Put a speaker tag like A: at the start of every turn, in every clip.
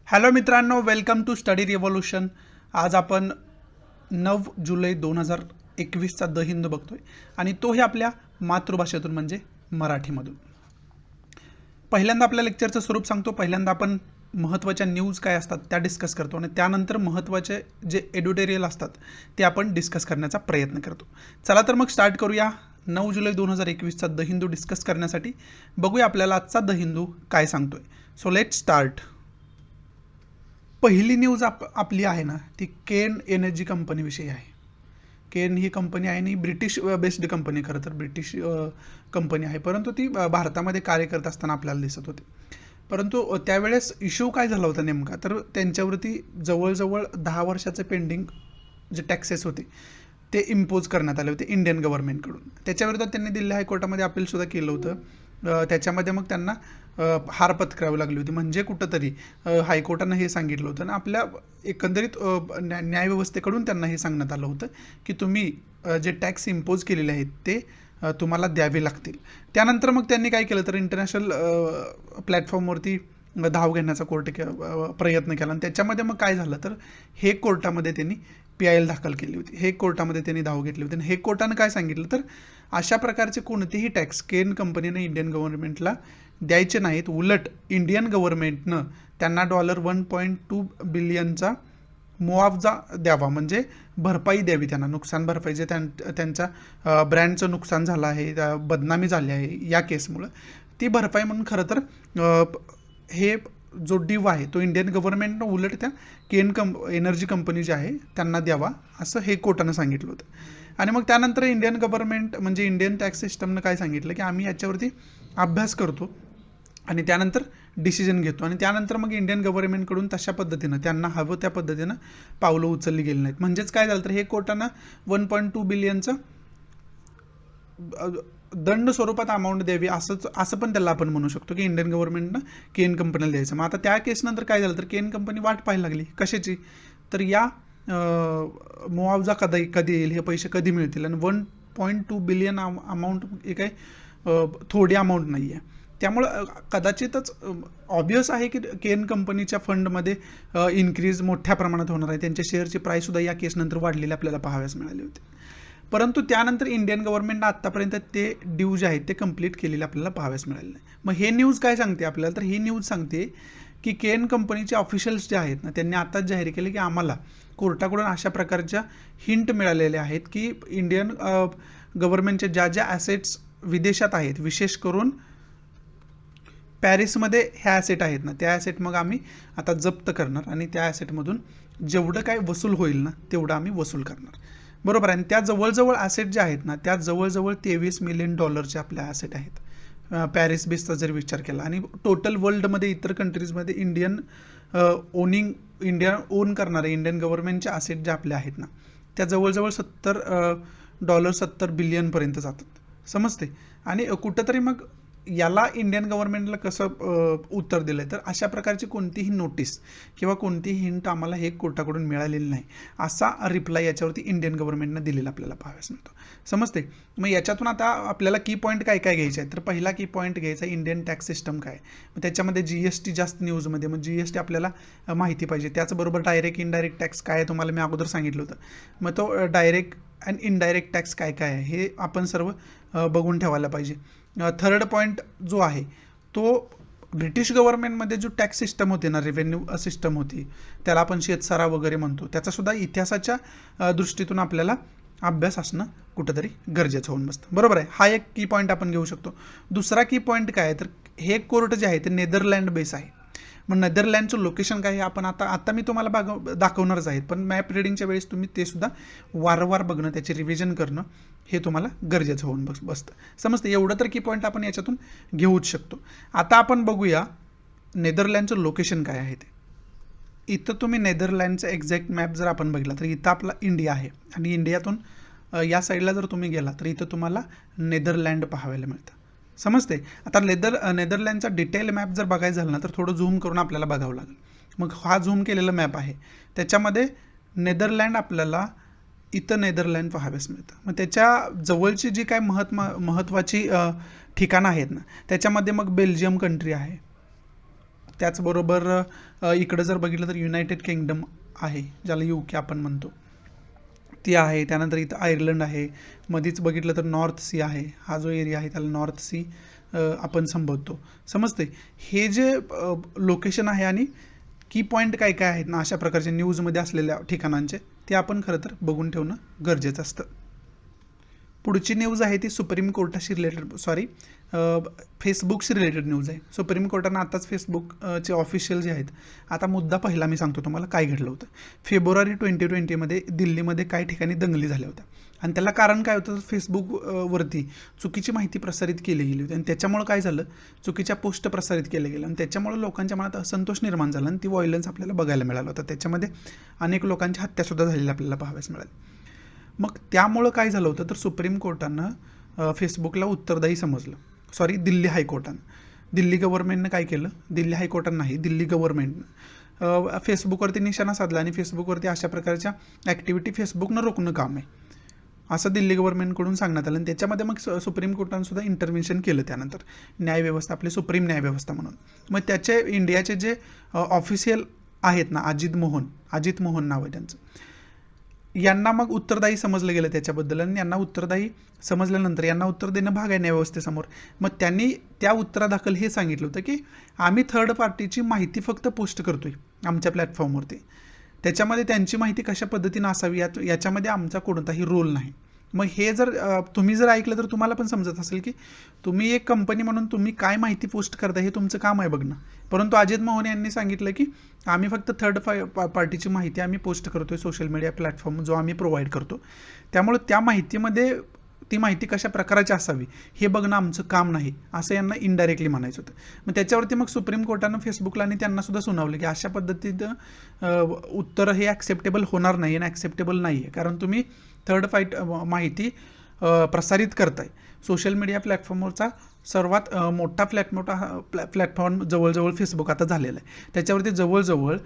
A: Hello मित्रांनो, welcome to study revolution. आज आपण 9 जुलै 2021चा द हिंदू बघतोय आणि तोही आपल्या मातृभाषेतून म्हणजे मराठीमधून. पहिल्यांदा आपल्या लेक्चरचं स्वरूप सांगतो. पहिल्यांदा आपण महत्त्वाच्या न्यूज काय असतात त्या डिस्कस करतो आणि त्यानंतर महत्त्वाचे जे एडिटोरियल असतात ते आपण डिस्कस करण्याचा प्रयत्न करतो. चला तर मग स्टार्ट करूया. 9 जुलै 2021चा द हिंदू डिस्कस करण्यासाठी बघूया आपल्याला आजचा द हिंदू काय सांगतोय. So let start. पहिली न्यूज आपली आहे ना, ती केन एनर्जी कंपनीविषयी आहे. केन ही कंपनी आहे आणि ब्रिटिश बेस्ड कंपनी, खरं तर ब्रिटिश कंपनी आहे, परंतु ती भारतामध्ये कार्य करत असताना आपल्याला दिसत होती. परंतु त्यावेळेस इश्यू काय झाला होता नेमका, तर त्यांच्यावरती जवळजवळ 10 वर्षाचे पेंडिंग जे टॅक्सेस होते ते इम्पोज करण्यात आले होते इंडियन गव्हर्नमेंटकडून. त्याच्याविरोधात त्यांनी दिल्ली हायकोर्टामध्ये अपीलसुद्धा केलं होतं. त्याच्यामध्ये मग त्यांना हार पत्करावी लागली होती. म्हणजे कुठंतरी हायकोर्टानं हे सांगितलं होतं आणि आपल्या एकंदरीत न्यायव्यवस्थेकडून त्यांना हे सांगण्यात आलं होतं की तुम्ही जे टॅक्स इम्पोज केलेले आहेत ते तुम्हाला द्यावे लागतील. त्यानंतर मग त्यांनी काय केलं तर इंटरनॅशनल प्लॅटफॉर्मवरती धाव घेण्याचा प्रयत्न केला आणि त्याच्यामध्ये मग काय झालं तर हे कोर्टामध्ये त्यांनी PIL दाखल केली होती. हे कोर्टामध्ये त्यांनी धाव घेतली होती आणि हे कोर्टानं काय सांगितलं तर अशा प्रकारचे कोणतेही टॅक्स केन कंपनीनं इंडियन गव्हर्नमेंटला द्यायचे नाहीत. उलट इंडियन गव्हर्नमेंटनं त्यांना $1.2 बिलियनचा मुआवजा द्यावा, म्हणजे भरपाई द्यावी त्यांना, नुकसान भरपाई. जे त्यांच्या ब्रँडचं नुकसान झालं आहे, बदनामी झाली आहे या केसमुळं, ती भरपाई म्हणून खरं तर हे जो डिव आहे तो इंडियन गव्हर्नमेंटनं उलट त्या केन एनर्जी कंपनी जी आहे त्यांना द्यावा, असं हे कोर्टानं सांगितलं होतं. आणि मग त्यानंतर इंडियन गव्हर्नमेंट म्हणजे इंडियन टॅक्स सिस्टमनं काय सांगितलं की आम्ही याच्यावरती अभ्यास करतो आणि त्यानंतर डिसिजन घेतो. आणि त्यानंतर मग इंडियन गव्हर्नमेंटकडून तशा पद्धतीनं त्यांना हवं त्या पद्धतीनं पावलं उचलली गेली नाहीत. म्हणजेच काय झालं तर हे कोर्टानं 1.2 बिलियनचं दंड स्वरूपात अमाऊंट द्यावी, असं पण त्याला आपण म्हणू शकतो की इंडियन गव्हर्नमेंटनं केन कंपनीला द्यायचं. मग आता त्या केसनंतर काय झालं तर केन कंपनी वाट पाहायला लागली. कशाची तर या मुआवजा कधी येईल, हे पैसे कधी मिळतील. आणि 1.2 बिलियन अमाऊंट हे काही थोडी अमाऊंट नाही आहे. त्यामुळं कदाचितच ऑब्वियस आहे की केन कंपनीच्या फंडमध्ये इन्क्रीज मोठ्या प्रमाणात होणार आहे. त्यांच्या शेअरची प्राईससुद्धा या केसनंतर वाढलेली आपल्याला पाहाव्यास मिळाली होती. परंतु त्यानंतर इंडियन गव्हर्नमेंटनं आत्तापर्यंत ते ड्यू जे आहेत ते कंप्लीट केलेले आपल्याला पाहाव्यास मिळाले नाही. मग हे न्यूज काय सांगते आपल्याला तर ही न्यूज सांगते की केन कंपनीचे ऑफिशियल्स जे आहेत ना त्यांनी आताच जाहीर केले की आम्हाला कोर्टाकडून अशा प्रकारच्या हिंट मिळालेल्या आहेत की इंडियन गव्हर्नमेंटच्या ज्या ॲसेट्स विदेशात आहेत, विशेष करून पॅरिसमध्ये ह्या ॲसेट आहेत ना, त्या ॲसेट मग आम्ही आता जप्त करणार आणि त्या ॲसेटमधून जेवढं काय वसूल होईल ना तेवढं आम्ही वसूल करणार. बरोबर आहे. आणि त्या जवळजवळ ॲसेट ज्या आहेत ना त्या जवळजवळ $23 मिलियन आपल्या ॲसेट आहेत पॅरिस बेसचा जर विचार केला. आणि टोटल वर्ल्डमध्ये इतर कंट्रीजमध्ये इंडिया ओन करणारे इंडियन गव्हर्नमेंटच्या ॲसेट ज्या आपल्या आहेत ना त्या जवळजवळ $70 बिलियनपर्यंत जातात, समजते. आणि कुठंतरी मग याला इंडियन गव्हर्नमेंटला कसं उत्तर दिलं आहे तर अशा प्रकारची कोणतीही नोटीस किंवा कोणतीही हिंट आम्हाला हे कोर्टाकडून मिळालेली नाही, असा रिप्लाय याच्यावरती इंडियन गव्हर्नमेंटनं दिलेला आपल्याला पाहाव्यास मिळतो, समजते. मग याच्यातून आता आपल्याला की पॉईंट काय काय घ्यायचे आहे तर पहिला की पॉईंट घ्यायचा इंडियन टॅक्स सिस्टम काय. मग त्याच्यामध्ये GST जास्त न्यूजमध्ये, मग GST आपल्याला माहिती पाहिजे. त्याचबरोबर डायरेक्ट इनडायरेक्ट टॅक्स काय आहे तुम्हाला मी अगोदर सांगितलं होतं. मग तो डायरेक्ट अँड इनडायरेक्ट टॅक्स काय काय आहे हे आपण सर्व बघून ठेवायला पाहिजे. थर्ड पॉईंट जो आहे तो ब्रिटिश गव्हर्नमेंटमध्ये जो टॅक्स सिस्टम होते ना, रेव्हेन्यू सिस्टम होती, त्याला आपण शेतसारा वगैरे म्हणतो, त्याचासुद्धा इतिहासाच्या दृष्टीतून आपल्याला अभ्यास असणं कुठंतरी गरजेचं होऊन बसतं. बरोबर आहे. हा एक की पॉईंट आपण घेऊ शकतो. दुसरा की पॉईंट काय आहे तर हे कोर्ट जे आहे ते नेदरलँड बेस आहे. मग नेदरलँडचं लोकेशन काय आहे आपण आता मी तुम्हाला दाखवणारच आहेत, पण मॅप रिडिंगच्या वेळेस तुम्ही ते सुद्धा वारंवार बघणं, त्याचे रिव्हिजन करणं हे तुम्हाला गरजेचं होऊन बसतं, समजतं. एवढं तर की पॉईंट आपण याच्यातून घेऊच शकतो. आता आपण बघूया नेदरलँडचं लोकेशन काय आहे ते. इथं तुम्ही नेदरलँडचं एक्झॅक्ट मॅप जर आपण बघितला तर इथं आपला इंडिया आहे आणि इंडियातून या साईडला जर तुम्ही गेला तर इथं तुम्हाला नेदरलँड पाहायला मिळतं, समजते. आता नेदरलँडचा डिटेल मॅप जर बघायचं झालं ना तर थोडं झूम करून आपल्याला बघावं लागेल. मग हा झूम केलेला मॅप आहे त्याच्यामध्ये नेदरलँड आपल्याला इथं नेदरलँड पाहाव्यास मिळतं. मग त्याच्या जवळची जी काय महत्त्वाची ठिकाणं आहेत ना त्याच्यामध्ये मग बेल्जियम कंट्री आहे, त्याचबरोबर इकडं जर बघितलं तर युनायटेड किंगडम आहे, ज्याला UK आपण म्हणतो, ती आहे. त्यानंतर इथं आयर्लंड आहे. मध्येच बघितलं तर नॉर्थ सी आहे. हा जो एरिया आहे त्याला नॉर्थ सी आपण संबोधतो. समजते. हे जे लोकेशन आहे आणि की पॉईंट काय काय आहेत ना अशा प्रकारचे न्यूजमध्ये असलेल्या ठिकाणांचे, ते आपण खरं तर बघून ठेवणं गरजेचं असतं. पुढची न्यूज आहे ती सुप्रीम कोर्टाशी रिलेटेड, सॉरी, फेसबुकशी रिलेटेड न्यूज आहे. सुप्रीम कोर्टानं आताच फेसबुकचे ऑफिशियल जे आहेत, आता मुद्दा पहिला मी सांगतो तुम्हाला काय घडलं होतं. फेब्रुवारी 2020मध्ये दिल्लीमध्ये काही ठिकाणी दंगली झाल्या होत्या आणि त्याला कारण काय होतं, फेसबुकवरती चुकीची माहिती प्रसारित केली गेली होती आणि त्याच्यामुळे काय झालं, चुकीच्या पोस्ट प्रसारित केल्या गेल्या आणि त्याच्यामुळे लोकांच्या मनात असंतोष निर्माण झाला आणि ती व्हायलन्स आपल्याला बघायला मिळालं होतं. त्याच्यामध्ये अनेक लोकांची हत्यासुद्धा झालेली आपल्याला पाहाव्यास मिळाली. मग त्यामुळं काय झालं होतं तर सुप्रीम कोर्टानं फेसबुकला उत्तरदायी समजलं, सॉरी दिल्ली हायकोर्टानं. दिल्ली गव्हर्नमेंटनं काय केलं, दिल्ली हायकोर्टानं नाही, दिल्ली गव्हर्नमेंटनं फेसबुकवरती निशाणा साधला आणि फेसबुकवरती अशा प्रकारच्या ॲक्टिव्हिटी फेसबुकनं रोखणं काम आहे असं दिल्ली गव्हर्नमेंटकडून सांगण्यात आलं आणि त्याच्यामध्ये मग सुप्रीम कोर्टानं सुद्धा इंटरव्हेन्शन केलं. त्यानंतर न्यायव्यवस्था, आपली सुप्रीम न्यायव्यवस्था म्हणून. मग त्याचे इंडियाचे जे ऑफिशियल आहेत ना, अजित मोहन नाव आहे त्यांचं, यांना मग उत्तरदायी समजलं गेलं त्याच्याबद्दल आणि यांना उत्तरदायी समजल्यानंतर यांना उत्तर देणं भाग आहे न्यायव्यवस्थेसमोर. मग त्यांनी त्या उत्तरादाखल हे सांगितलं होतं की आम्ही थर्ड पार्टीची माहिती फक्त पोस्ट करतोय आमच्या प्लॅटफॉर्मवरती, त्याच्यामध्ये त्यांची माहिती कशा पद्धतीनं असावी याच्यामध्ये आमचा कोणताही रोल नाही. मग हे जर तुम्ही जर ऐकलं तर तुम्हाला पण समजत असेल की तुम्ही एक कंपनी म्हणून तुम्ही काय माहिती पोस्ट करता हे तुमचं काम आहे बघणं. परंतु अजित मोहन यांनी सांगितलं की आम्ही फक्त थर्ड पार्टीची माहिती आम्ही पोस्ट करतोय सोशल मीडिया प्लॅटफॉर्म जो आम्ही प्रोव्हाइड करतो, त्यामुळे त्या माहितीमध्ये ती माहिती कशा प्रकारची असावी हे बघणं आमचं काम नाही असं यांना इनडायरेक्टली म्हणायचं होतं. मग त्याच्यावरती मग सुप्रीम कोर्टानं फेसबुकला आणि त्यांना सुद्धा सुनावलं की अशा पद्धतीनं उत्तर हे ॲक्सेप्टेबल होणार नाही आणि ॲक्सेप्टेबल नाही आहे, कारण तुम्ही थर्ड माहिती प्रसारित करताय. सोशल मीडिया प्लॅटफॉर्मवरचा सर्वात मोठा प्लॅटफॉर्म जवळजवळ फेसबुक आता झालेला आहे. त्याच्यावरती जवळजवळ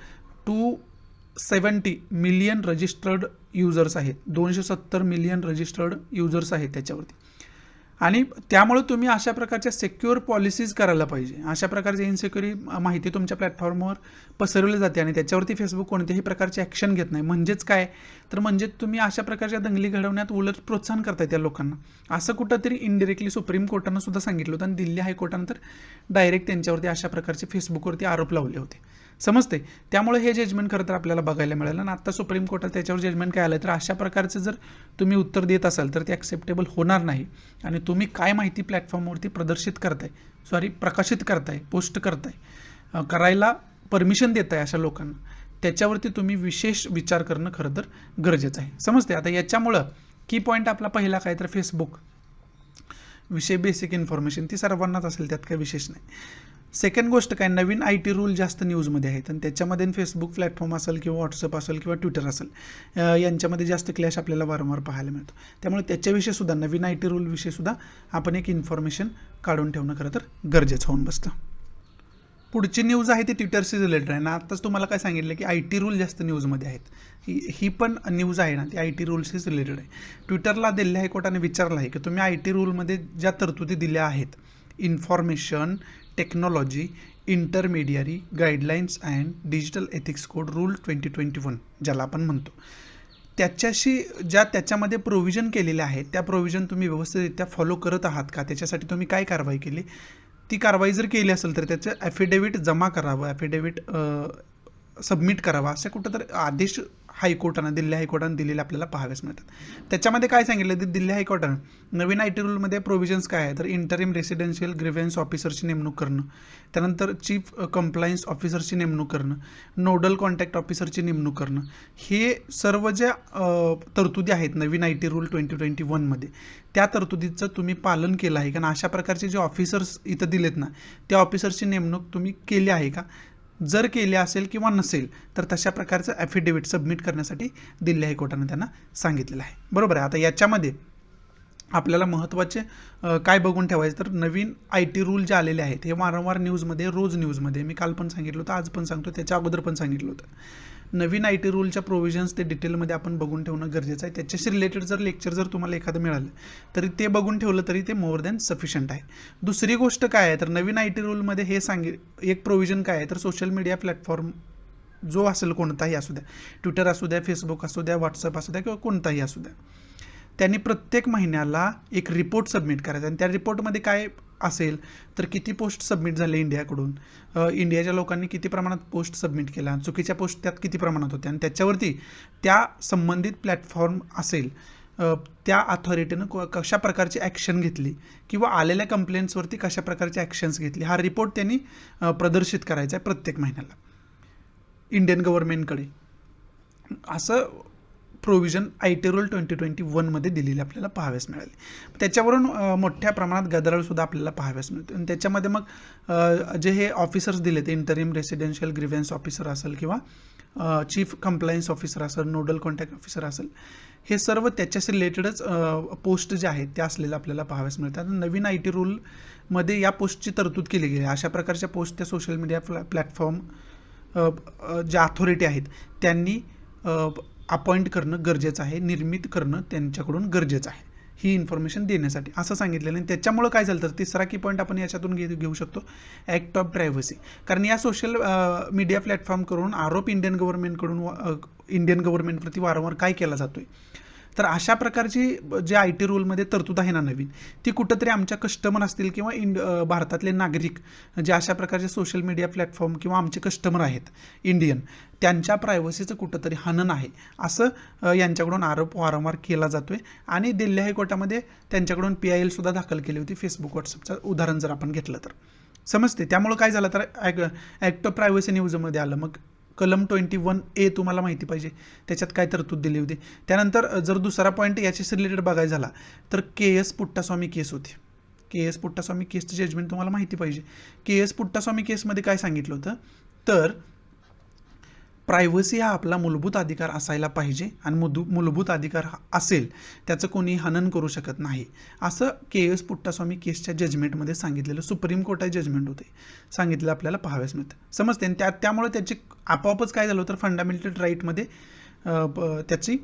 A: 270 मिलियन रजिस्टर्ड युजर्स आहेत, 270 मिलियन रजिस्टर्ड युजर्स आहेत त्याच्यावरती. आणि त्यामुळे तुम्ही अशा प्रकारच्या सिक्युअर पॉलिसीज करायला पाहिजे. अशा प्रकारची इनसिक्युअर माहिती तुमच्या प्लॅटफॉर्मवर पसरवली जाते आणि त्याच्यावरती फेसबुक कोणत्याही प्रकारची ॲक्शन घेत नाही. म्हणजेच काय तर म्हणजे तुम्ही अशा प्रकारच्या दंगली घडवण्यात उलट प्रोत्साहन करताय त्या लोकांना, असं कुठंतरी इनडिरेक्टली सुप्रीम कोर्टानं सुद्धा सांगितलं होतं आणि दिल्ली हायकोर्टानं तर डायरेक्ट त्यांच्यावरती अशा प्रकारचे फेसबुकवरती आरोप लावले होते. समजते. त्यामुळे हे जजमेंट खरं तर आपल्याला बघायला मिळालं आणि आता सुप्रीम कोर्टात त्याच्यावर जजमेंट काय आलं तर अशा प्रकारचं जर तुम्ही उत्तर देत असाल तर ते ॲक्सेप्टेबल होणार नाही आणि तुम्ही काय माहिती प्लॅटफॉर्मवरती प्रकाशित करताय, पोस्ट करताय, करायला परमिशन देताय अशा लोकांना, त्याच्यावरती तुम्ही विशेष विचार करणं खरं तर गरजेचं आहे. समजते. आता याच्यामुळं की पॉईंट आपला पहिला काय तर फेसबुक विषय बेसिक इन्फॉर्मेशन ती सर्वांनाच असेल, त्यात काही विशेष नाही. सेकंड गोष्ट काय, नवीन IT रूल जास्त न्यूजमध्ये आहेत आणि त्याच्यामध्ये फेसबुक प्लॅटफॉर्म असेल किंवा व्हॉट्सअप असेल किंवा ट्विटर असेल, यांच्यामध्ये जास्त क्लॅश आपल्याला वारंवार पाहायला मिळतो. त्यामुळे त्याच्याविषयी सुद्धा नवीन IT रूलविषयी सुद्धा आपण एक इन्फॉर्मेशन काढून ठेवणं खरं तर गरजेचं होऊन बसतं. पुढची न्यूज आहे ती ट्विटरशी रिलेटेड आहे ना. आत्ताच तुम्हाला काय सांगितलं की IT रूल जास्त न्यूजमध्ये आहेत, ही पण न्यूज आहे ना ती IT रूल्सशीच रिलेटेड आहे. ट्विटरला दिल्ली हायकोर्टाने विचारलं आहे की तुम्ही IT रूलमध्ये ज्या तरतुदी दिल्या आहेत, information technology intermediary guidelines and digital ethics code rule 2021 ज्याला आपण म्हणतो, त्याच्यामध्ये प्रोव्हिजन केलेले आहेत त्या प्रोव्हिजन तुम्ही व्यवस्थितरित्या फॉलो करत आहात का, त्याच्यासाठी तुम्ही काय कारवाई केली, ती कारवाई जर केली असेल तर त्याचं ॲफिडेविट जमा करावं, ॲफिडेविट सबमिट करावा, असे कुठं तर आदेश दिल्ली हायकोर्टानं दिलेले आपल्याला पाहाव्यास मिळतात. त्याच्यामध्ये काय सांगितलं तर दिल्ली हायकोर्टानं नवीन IT रूलमध्ये प्रोव्हिजन्स काय आहे तर इंटरिम रेसिडेन्शियल ग्रीव्हन्स ऑफिसरची नेमणूक करणं, त्यानंतर चीफ कंप्लायन्स ऑफिसरची नेमणूक करणं, नोडल कॉन्टॅक्ट ऑफिसरची नेमणूक करणं, हे सर्व ज्या तरतुदी आहेत नवीन IT रूल 2021मध्ये, त्या तरतुदीचं तुम्ही पालन केलं आहे का, अशा प्रकारचे जे ऑफिसर्स इथं दिलेत ना त्या ऑफिसरची नेमणूक तुम्ही केली आहे का. जर केले असेल किंवा नसेल तर तशा प्रकारचं ॲफिडेविट सबमिट करण्यासाठी दिल्ली हायकोर्टानं त्यांना सांगितलेलं आहे. बरोबर आहे. आता याच्यामध्ये आपल्याला महत्त्वाचे काय बघून ठेवायचं तर नवीन IT रूल जे आलेले आहेत हे वारंवार न्यूजमध्ये, रोज न्यूजमध्ये मी काल पण सांगितलं होतं, आज पण सांगतो, त्याच्या अगोदर पण सांगितलं होतं. नवीन IT रूलच्या प्रोव्हिजन्स ते डिटेलमध्ये आपण बघून ठेवणं गरजेचं आहे. त्याच्याशी रिलेटेड जर लेक्चर जर तुम्हाला एखादं मिळालं तरी ते बघून ठेवलं तरी ते मोर दॅन सफिशियंट आहे. दुसरी गोष्ट काय आहे तर नवीन IT रूलमध्ये हे एक प्रोव्हिजन काय आहे तर सोशल मीडिया प्लॅटफॉर्म जो असेल कोणताही असू द्या, ट्विटर असू द्या, फेसबुक असू द्या, व्हॉट्सअप असू द्या किंवा कोणताही असू द्या, त्यांनी प्रत्येक महिन्याला एक रिपोर्ट सबमिट करायचा आणि त्या रिपोर्टमध्ये काय असेल तर किती पोस्ट सबमिट झाले इंडियाकडून, इंडियाच्या लोकांनी किती प्रमाणात पोस्ट सबमिट केला, चुकीच्या पोस्ट त्यात किती प्रमाणात होत्या आणि त्याच्यावरती त्या संबंधित प्लॅटफॉर्म असेल त्या अथॉरिटीनं कशा प्रकारची ॲक्शन घेतली किंवा आलेल्या कंप्लेंट्सवरती कशा प्रकारची ॲक्शन्स घेतली हा रिपोर्ट त्यांनी प्रदर्शित करायचा आहे प्रत्येक महिन्याला इंडियन गव्हर्नमेंटकडे. असं प्रोव्हिजन IT रूल 2021मध्ये दिलेले आपल्याला पाहाव्यास मिळाले. त्याच्यावरून मोठ्या प्रमाणात गदारोळसुद्धा आपल्याला पाहाव्यास मिळतो आणि त्याच्यामध्ये मग जे हे ऑफिसर्स दिले ते इंटरिम रेसिडेन्शियल ग्रीव्हन्स ऑफिसर असेल किंवा चीफ कंप्लायन्स ऑफिसर असेल, नोडल कॉन्टॅक्ट ऑफिसर असेल, हे सर्व त्याच्याशी रिलेटेडच पोस्ट जे आहेत त्या असलेल्या आपल्याला पाहाव्यास मिळतात. नवीन IT रूलमध्ये या पोस्टची तरतूद केली गेली. अशा प्रकारच्या पोस्ट त्या सोशल मीडिया प्लॅटफॉर्म ज्या अथॉरिटी आहेत त्यांनी अपॉइंट करणं गरजेचं आहे, निर्मित करणं त्यांच्याकडून गरजेचं आहे ही इन्फॉर्मेशन देण्यासाठी असं सांगितलेलं. आणि त्याच्यामुळं काय झालं तर तिसरा की पॉईंट आपण याच्यातून घेऊ शकतो ॲक्ट ऑफ प्रायव्हसी. कारण या सोशल मीडिया प्लॅटफॉर्म करून आरोप इंडियन गव्हर्नमेंटवरती वारंवार काय केला जातोय तर अशा प्रकारची जे IT रूलमध्ये तरतूद आहे ना नवीन, ती कुठंतरी आमच्या कस्टमर असतील किंवा भारतातले नागरिक जे अशा प्रकारचे सोशल मीडिया प्लॅटफॉर्म किंवा आमचे कस्टमर आहेत इंडियन, त्यांच्या प्रायव्हसीचं कुठंतरी हनन आहे असं यांच्याकडून आरोप वारंवार केला जातोय. आणि दिल्ली हायकोर्टामध्ये त्यांच्याकडून PIL सुद्धा दाखल केली होती फेसबुक, व्हॉट्सअपचं उदाहरण जर आपण घेतलं तर समजते. त्यामुळं काय झालं तर ॲक्ट ऑफ प्रायव्हसी न्यूजमध्ये आलं. मग कलम 21A तुम्हाला माहिती पाहिजे त्याच्यात काय तरतूद दिली होती. त्यानंतर जर दुसरा पॉईंट याच्याशी रिलेटेड बघायचा झाला तर KS पुट्टास्वामी केस होती. KS पुट्टास्वामी केसचं जजमेंट तुम्हाला माहिती पाहिजे. KS पुट्टास्वामी केसमध्ये काय सांगितलं होतं तर प्रायव्हसी हा आपला मूलभूत अधिकार असायला पाहिजे आणि मूलभूत अधिकार असेल त्याचं कोणी हनन करू शकत नाही असं KS पुट्टास्वामी केसच्या जजमेंटमध्ये सांगितलेलं सुप्रीम कोर्टाचे जजमेंट होते सांगितलं आपल्याला पाहाव्यास मिळतं समजते. आणि त्यामुळे त्याची आपोआपच काय झालं तर फंडामेंटल राईटमध्ये त्याची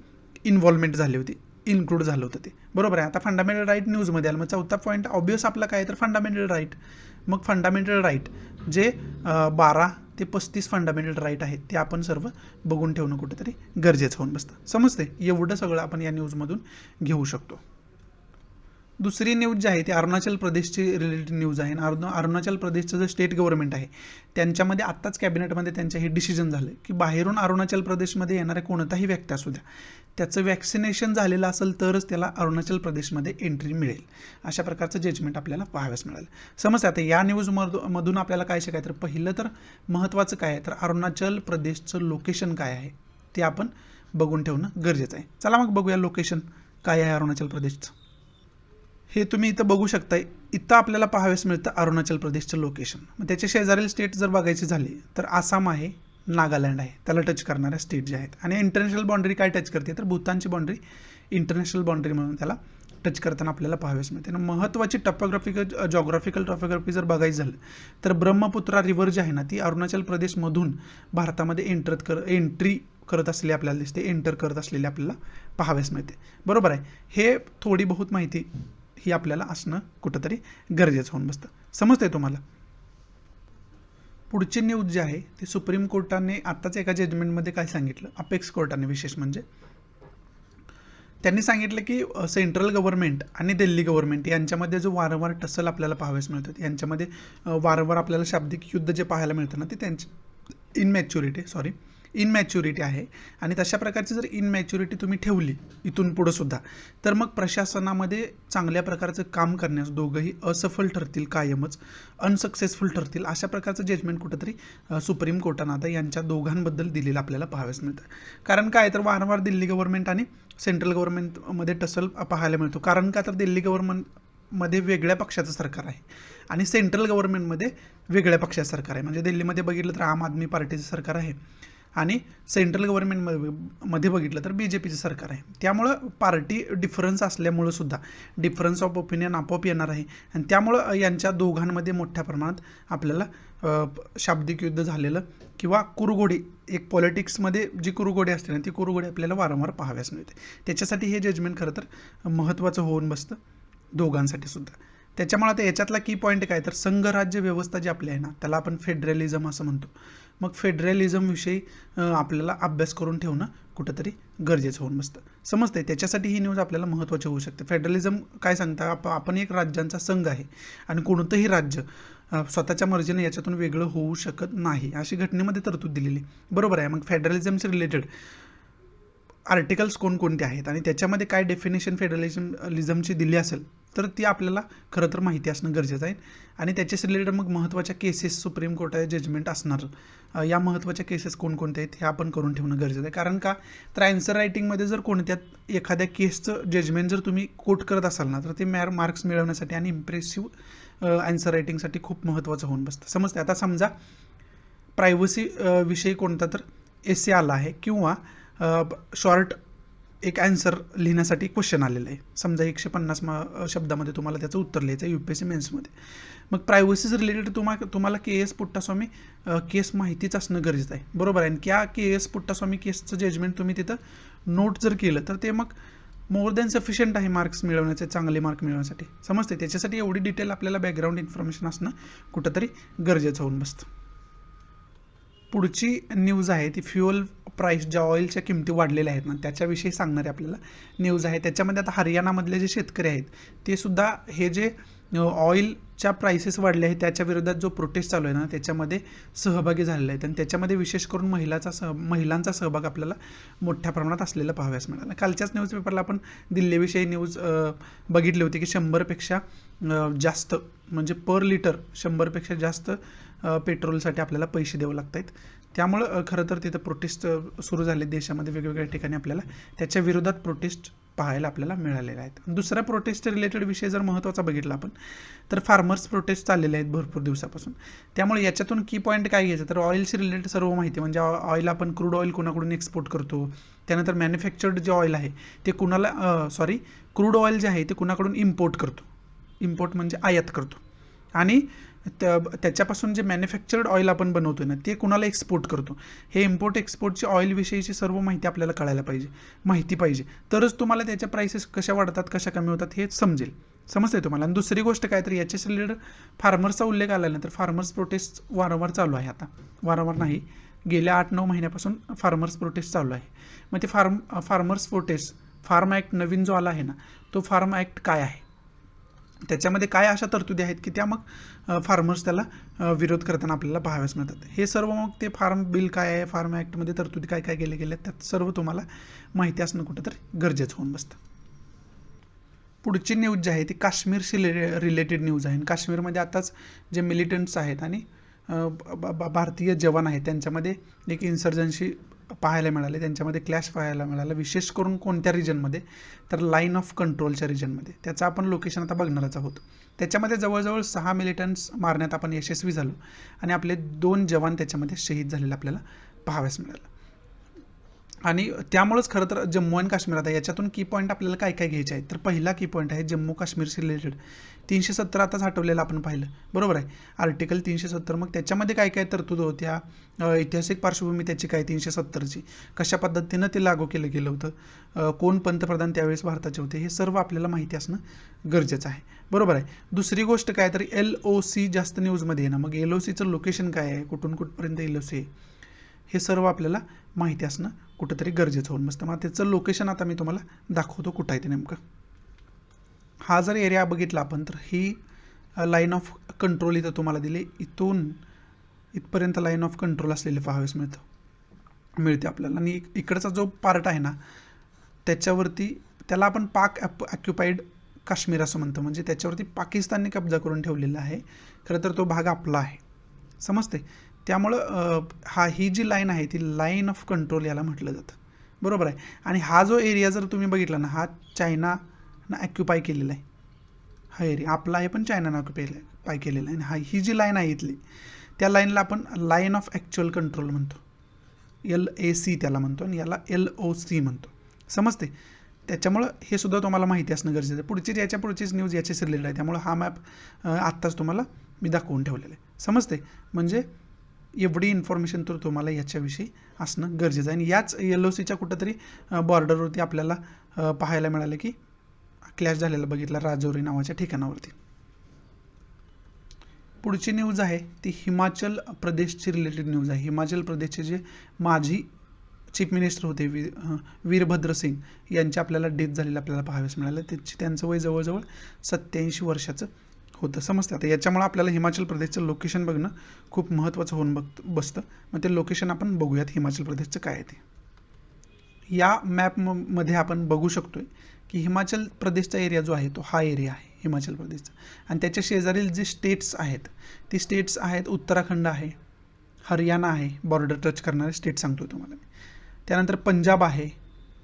A: इन्व्हॉल्वमेंट झाली होती, इन्क्लूड झालं होतं ते बरोबर आहे. आता फंडामेंटल राईट न्यूजमध्ये आलं. मग चौथा पॉईंट ऑब्वियस आपला काय तर फंडामेंटल राईट. मग फंडामेंटल राईट जे 12 ते 35 फंडामेंटल राईट आहेत ते आपण सर्व बघून ठेवणं कुठेतरी गरजेचं होऊन बसतं समजते. एवढं सगळं आपण या न्यूजमधून घेऊ शकतो. दुसरी न्यूज जी आहे ती अरुणाचल प्रदेशची रिलेटेड न्यूज आहे. अरुणाचल प्रदेशचं जे स्टेट गव्हर्नमेंट आहे त्यांच्यामध्ये आत्ताच कॅबिनेटमध्ये त्यांचं हे डिसिजन झालं की बाहेरून अरुणाचल प्रदेशमध्ये येणाऱ्या कोणताही व्यक्ती असू द्या त्याचं वॅक्सिनेशन झालेलं असेल तरच त्याला अरुणाचल प्रदेशमध्ये एंट्री मिळेल. अशा प्रकारचं जजमेंट आपल्याला पाहाव्यास मिळालं समजतं. आता या न्यूजमधून आपल्याला काय शिकायचं तर पहिलं तर महत्त्वाचं काय आहे तर अरुणाचल प्रदेशचं लोकेशन काय आहे ते आपण बघून ठेवणं गरजेचं आहे. चला मग बघूया लोकेशन काय आहे अरुणाचल प्रदेशचं. हे तुम्ही इथं बघू शकताय. इथं आपल्याला पाहाव्यास मिळतं अरुणाचल प्रदेशचं लोकेशन. मग त्याचे शेजारील स्टेट जर बघायची झाली तर आसाम आहे, नागालँड आहे, त्याला टच करणाऱ्या स्टेट जे आहेत. आणि इंटरनॅशनल बाउंड्री काय टच करते तर भूतानची बाउंड्री इंटरनॅशनल बाउंड्री म्हणून त्याला टच करताना आपल्याला पाहाव्यास मिळते. आणि महत्त्वाची जॉग्राफिकल टॉपोग्राफी जर बघायचं झालं तर ब्रह्मपुत्रा रिव्हर जी आहे ना ती अरुणाचल प्रदेशमधून भारतामध्ये एंट्री करत असलेली आपल्याला दिसते, एंटर करत असलेली आपल्याला पाहाव्यास मिळते बरोबर आहे. हे थोडी बहुत माहिती ही आपल्याला असणं कुठंतरी गरजेचं होऊन बसतं समजतंय तुम्हाला. पुढची न्यूज जी आहे ती सुप्रीम कोर्टाने आत्ताच एका जजमेंटमध्ये काय सांगितलं, अपेक्स कोर्टाने विशेष म्हणजे त्यांनी सांगितलं की सेंट्रल गव्हर्नमेंट आणि दिल्ली गव्हर्नमेंट यांच्यामध्ये जो वारंवार टसल आपल्याला पाहाव्यास मिळतं यांच्यामध्ये वारंवार आपल्याला शाब्दिक युद्ध जे पाहायला मिळतं ना ते त्यांची इनमॅच्युरिटी आहे. आणि तशा प्रकारची जर इनमॅच्युरिटी तुम्ही ठेवली इथून पुढं सुद्धा तर मग प्रशासनामध्ये चांगल्या प्रकारचं काम करण्यास दोघंही असफल ठरतील, कायमच अनसक्सेसफुल ठरतील. अशा प्रकारचं जजमेंट कुठंतरी सुप्रीम कोर्टानं आता यांच्या दोघांबद्दल दिलेलं आपल्याला पाहाव्यास मिळतं. कारण काय तर वारंवार दिल्ली गव्हर्नमेंट आणि सेंट्रल गव्हर्नमेंटमध्ये टसल पाहायला मिळतो. कारण का तर दिल्ली गव्हर्नमेंटमध्ये वेगळ्या पक्षाचं सरकार आहे आणि सेंट्रल गव्हर्नमेंटमध्ये वेगळ्या पक्षाचं सरकार आहे. म्हणजे दिल्लीमध्ये बघितलं तर आम आदमी पार्टीचं सरकार आहे आणि सेंट्रल गव्हर्नमेंटमध्ये बघितलं तर BJPचं सरकार आहे. त्यामुळं पार्टी डिफरन्स असल्यामुळं सुद्धा डिफरन्स ऑफ ओपिनियन आपोआप येणार आहे आणि त्यामुळं यांच्या दोघांमध्ये मोठ्या प्रमाणात आपल्याला शाब्दिक युद्ध झालेलं किंवा कुरुगोडी एक पॉलिटिक्समध्ये जी कुरुगोडी असते ना ती कुरुगोडी आपल्याला वारंवार पाहाव्यास मिळते. त्याच्यासाठी हे जजमेंट खरं तर महत्त्वाचं होऊन बसतं दोघांसाठी सुद्धा. त्याच्यामुळे आता याच्यातला की पॉईंट काय तर संघराज्य व्यवस्था जी आपली आहे ना त्याला आपण फेडरलिझम असं म्हणतो. मग फेडरलिझमविषयी आपल्याला अभ्यास करून ठेवणं कुठंतरी गरजेचं होऊन बसतं. समजते त्याच्यासाठी ही न्यूज आपल्याला महत्त्वाची होऊ शकते. फेडरलिझम काय सांगता आपण एक राज्यांचा संघ आहे आणि कोणतंही राज्य स्वतःच्या मर्जीने याच्यातून वेगळं होऊ शकत नाही अशी घटनेमध्ये तरतूद दिलेली. बरोबर आहे. मग फेडरलिझमशी रिलेटेड आर्टिकल्स कोणकोणते आहेत आणि त्याच्यामध्ये काय डेफिनेशन फेडरलिझमची दिली असेल तर ती आपल्याला खरं तर माहिती असणं गरजेचं आहे आणि त्याच्याशी रिलेटेड मग महत्त्वाच्या केसेस सुप्रीम कोर्टाचे जजमेंट असणार या महत्त्वाच्या केसेस कोणकोणत्या आहेत हे आपण करून ठेवणं गरजेचं आहे. कारण का तर आन्सर रायटिंगमध्ये जर कोणत्यात एखाद्या केसचं जजमेंट जर तुम्ही कोट करत असाल ना तर ते मार्क्स मिळवण्यासाठी आणि इम्प्रेसिव्ह आन्सर रायटिंगसाठी खूप महत्त्वाचं होऊन बसतं. समजते. आता समजा प्रायव्हसी विषयी कोणता तर एसे आला आहे किंवा शॉर्ट एक ॲन्सर लिहिण्यासाठी क्वेश्चन आलेलं आहे. समजा 150 शब्दामध्ये तुम्हाला त्याचं उत्तर लिहायचं आहे UPSC मेन्समध्ये. मग प्रायव्हसीज रिलेटेड तुम्हाला KS पुट्टास्वामी केस माहितीच असणं गरजेचं आहे. बरोबर आहे. आणि त्या KS पुट्टास्वामी केसचं जजमेंट तुम्ही तिथं नोट जर केलं तर ते मग मोर दॅन सफिशियंट आहे मार्क्स मिळवण्याचे, चांगले मार्क मिळवण्यासाठी. समजते. त्याच्यासाठी एवढी डिटेल आपल्याला बॅकग्राऊंड इन्फॉर्मेशन असणं कुठंतरी गरजेचं होऊन बसतं. पुढची न्यूज आहे ती फ्युअल प्राईस ज्या ऑइलच्या किमती वाढलेल्या आहेत ना त्याच्याविषयी सांगणारे आपल्याला न्यूज आहे. त्याच्यामध्ये आता हरियाणामधले जे शेतकरी आहेत ते सुद्धा हे जे ऑइलच्या प्राइसेस वाढले आहेत त्याच्या विरोधात जो प्रोटेस्ट चालू आहे ना त्याच्यामध्ये सहभागी झालेले आहेत आणि त्याच्यामध्ये विशेष करून महिलांचा सहभाग आपल्याला मोठ्या प्रमाणात असलेला पाहाव्यास मिळाला. कालच्याच न्यूजपेपरला आपण दिल्लीविषयी न्यूज बघितली होती की 100पेक्षा जास्त म्हणजे पर लिटर 100पेक्षा जास्त पेट्रोलसाठी आपल्याला पैसे द्यावे लागत आहेत. त्यामुळं खरं तर तिथं प्रोटेस्ट सुरू झाले देशामध्ये वेगवेगळ्या ठिकाणी आपल्याला त्याच्या विरोधात प्रोटेस्ट पाहायला आपल्याला मिळालेले आहेत. दुसरा प्रोटेस्ट रिलेटेड विषय जर महत्त्वाचा बघितला आपण तर फार्मर्स प्रोटेस्ट चाललेले आहेत भरपूर दिवसापासून. त्यामुळे याच्यातून की पॉईंट काय घ्यायचं तर ऑइलशी रिलेटेड सर्व माहिती म्हणजे ऑइल आपण क्रूड ऑइल कुणाकडून एक्सपोर्ट करतो, त्यानंतर मॅन्युफॅक्चर्ड जे ऑइल आहे ते कुणाला क्रूड ऑइल जे आहे ते कुणाकडून इम्पोर्ट करतो, इम्पोर्ट म्हणजे आयात करतो आणि त्याच्यापासून जे मॅन्युफॅक्चर्ड ऑइल आपण बनवतो ना ते कुणाला एक्सपोर्ट करतो. हे इम्पोर्ट एक्सपोर्टची ऑइलविषयीची सर्व माहिती आपल्याला कळायला माहिती पाहिजे तरच तुम्हाला त्याच्या प्राइसेस कशा वाढतात कशा कमी होतात हे समजेल. समजते तुम्हाला. आणि दुसरी गोष्ट काय तर याच्याशी रिलेटेड फार्मर्सचा उल्लेख आला ना तर फार्मर्स प्रोटेस्ट वारंवार चालू आहे. आता वारंवार नाही गेल्या 8-9 महिन्यापासून फार्मर्स प्रोटेस्ट चालू आहे. मग ते फार्मर्स प्रोटेस्ट फार्म ॲक्ट नवीन जो आला आहे ना तो फार्म ॲक्ट काय आहे त्याच्यामध्ये काय अशा तरतुदी आहेत की त्या मग फार्मर्स त्याला विरोध करताना आपल्याला पाहाव्यास मिळतात. हे सर्व मग ते फार्म बिल काय आहे फार्म ॲक्टमध्ये तरतुदी काय काय केले गेले त्यात सर्व तुम्हाला माहिती असणं कुठंतरी गरजेचं होऊन बसतं. पुढची न्यूज जी आहे ती काश्मीरशी रिलेटेड न्यूज आहे. काश्मीरमध्ये आताच जे मिलिटंट्स आहेत आणि भारतीय जवान आहेत त्यांच्यामध्ये एक इन्सर्जन्सी पाहायला मिळाले, त्यांच्यामध्ये क्लॅश पाहायला मिळालं. विशेष करून कोणत्या रिजनमध्ये तर लाईन ऑफ कंट्रोलच्या रिजनमध्ये. त्याचं आपण लोकेशन आता बघणारच आहोत. त्याच्यामध्ये जवळजवळ 6 मिलिटंट्स मारण्यात आपण यशस्वी झालो आणि आपले 2 जवान त्याच्यामध्ये शहीद झालेले आपल्याला पाहाव्यास मिळालं. आणि त्यामुळेच खरं तर जम्मू आणि काश्मीर आता याच्यातून की पॉईंट आपल्याला काय काय घ्यायचे आहेत तर पहिला की पॉईंट आहे जम्मू काश्मीरशी रिलेटेड 370 आताच हटवलेलं आपण पाहिलं. बरोबर आहे. आर्टिकल 370 मग त्याच्यामध्ये काय काय तरतूद होत्या, ऐतिहासिक पार्श्वभूमी त्याची काय 370ची, कशा पद्धतीनं ते लागू केलं गेलं होतं, कोण पंतप्रधान त्यावेळेस भारताचे होते हे सर्व आपल्याला माहिती असणं गरजेचं आहे. बरोबर आहे. दुसरी गोष्ट काय तर LOC जास्त न्यूजमध्ये आहे ना मग LOCचं लोकेशन काय आहे, कुठून कुठपर्यंत LOC आहे हे सर्व आपल्याला माहिती असणं कुठंतरी गरजेचं होऊन बसतं. मग त्याचं लोकेशन आता मी तुम्हाला दाखवतो कुठं आहे ते नेमकं. हा जर एरिया बघितला आपण तर ही लाईन ऑफ कंट्रोल इथं तुम्हाला दिली, इथून इथपर्यंत लाईन ऑफ कंट्रोल असलेले पाहावेस मिळते आपल्याला. आणि इकडचा जो पार्ट आहे ना त्याच्यावरती त्याला आपण पाक ऑक्युपाईड काश्मीर असं म्हणतो, म्हणजे त्याच्यावरती पाकिस्तानने कब्जा करून ठेवलेला आहे. खरं तर तो भाग आपला आहे. समजते. त्यामुळं ही जी लाईन आहे ती लाईन ऑफ कंट्रोल याला म्हटलं जातं. बरोबर आहे. आणि हा जो एरिया जर तुम्ही बघितला ना हा चायनानं ऑक्युपाय केलेला आहे. हा एरिया आपला आहे पण चायनानं ऑक्युपाय केलेला आहे. आणि ही जी लाईन आहे इथली त्या लाईनला आपण लाईन ऑफ ॲक्च्युअल कंट्रोल म्हणतो. LAC त्याला म्हणतो आणि याला LOC म्हणतो. समजते. त्याच्यामुळं हे सुद्धा तुम्हाला माहिती असणं गरजेचं आहे. पुढची याच्या पुढचीच न्यूज याच्याशी रिलेटेड आहे, त्यामुळं हा मॅप आत्ताच तुम्हाला मी दाखवून ठेवलेला आहे. समजते. म्हणजे एवढी इन्फॉर्मेशन तर तुम्हाला याच्याविषयी असणं गरजेचं आहे. आणि याच LOCच्या कुठंतरी बॉर्डरवरती आपल्याला पाहायला मिळालं की क्लॅश झालेला बघितला राजौरी नावाच्या ठिकाणावरती. पुढची न्यूज आहे ती हिमाचल प्रदेशची रिलेटेड न्यूज आहे. हिमाचल प्रदेशचे जे माजी चीफ मिनिस्टर होते वीरभद्र सिंग यांची आपल्याला डेथ झालेली आपल्याला पाहाव्यास मिळालं. त्यांचं वय जवळजवळ 87 वर्षाचं होतं. समजतं. आता याच्यामुळे आपल्याला हिमाचल प्रदेशचं लोकेशन बघणं खूप महत्त्वाचं होऊन बसतं. मग ते लोकेशन आपण बघूयात हिमाचल प्रदेशचं काय आहे ते. या मॅपमध्ये आपण बघू शकतोय की हिमाचल प्रदेशचा एरिया जो आहे तो हा एरिया आहे हिमाचल प्रदेशचा. आणि त्याच्या शेजारील जे स्टेट्स आहेत ती स्टेट्स आहेत उत्तराखंड आहे, हरियाणा आहे, बॉर्डर टच करणारे स्टेट सांगतो तुम्हाला मी. त्यानंतर पंजाब आहे,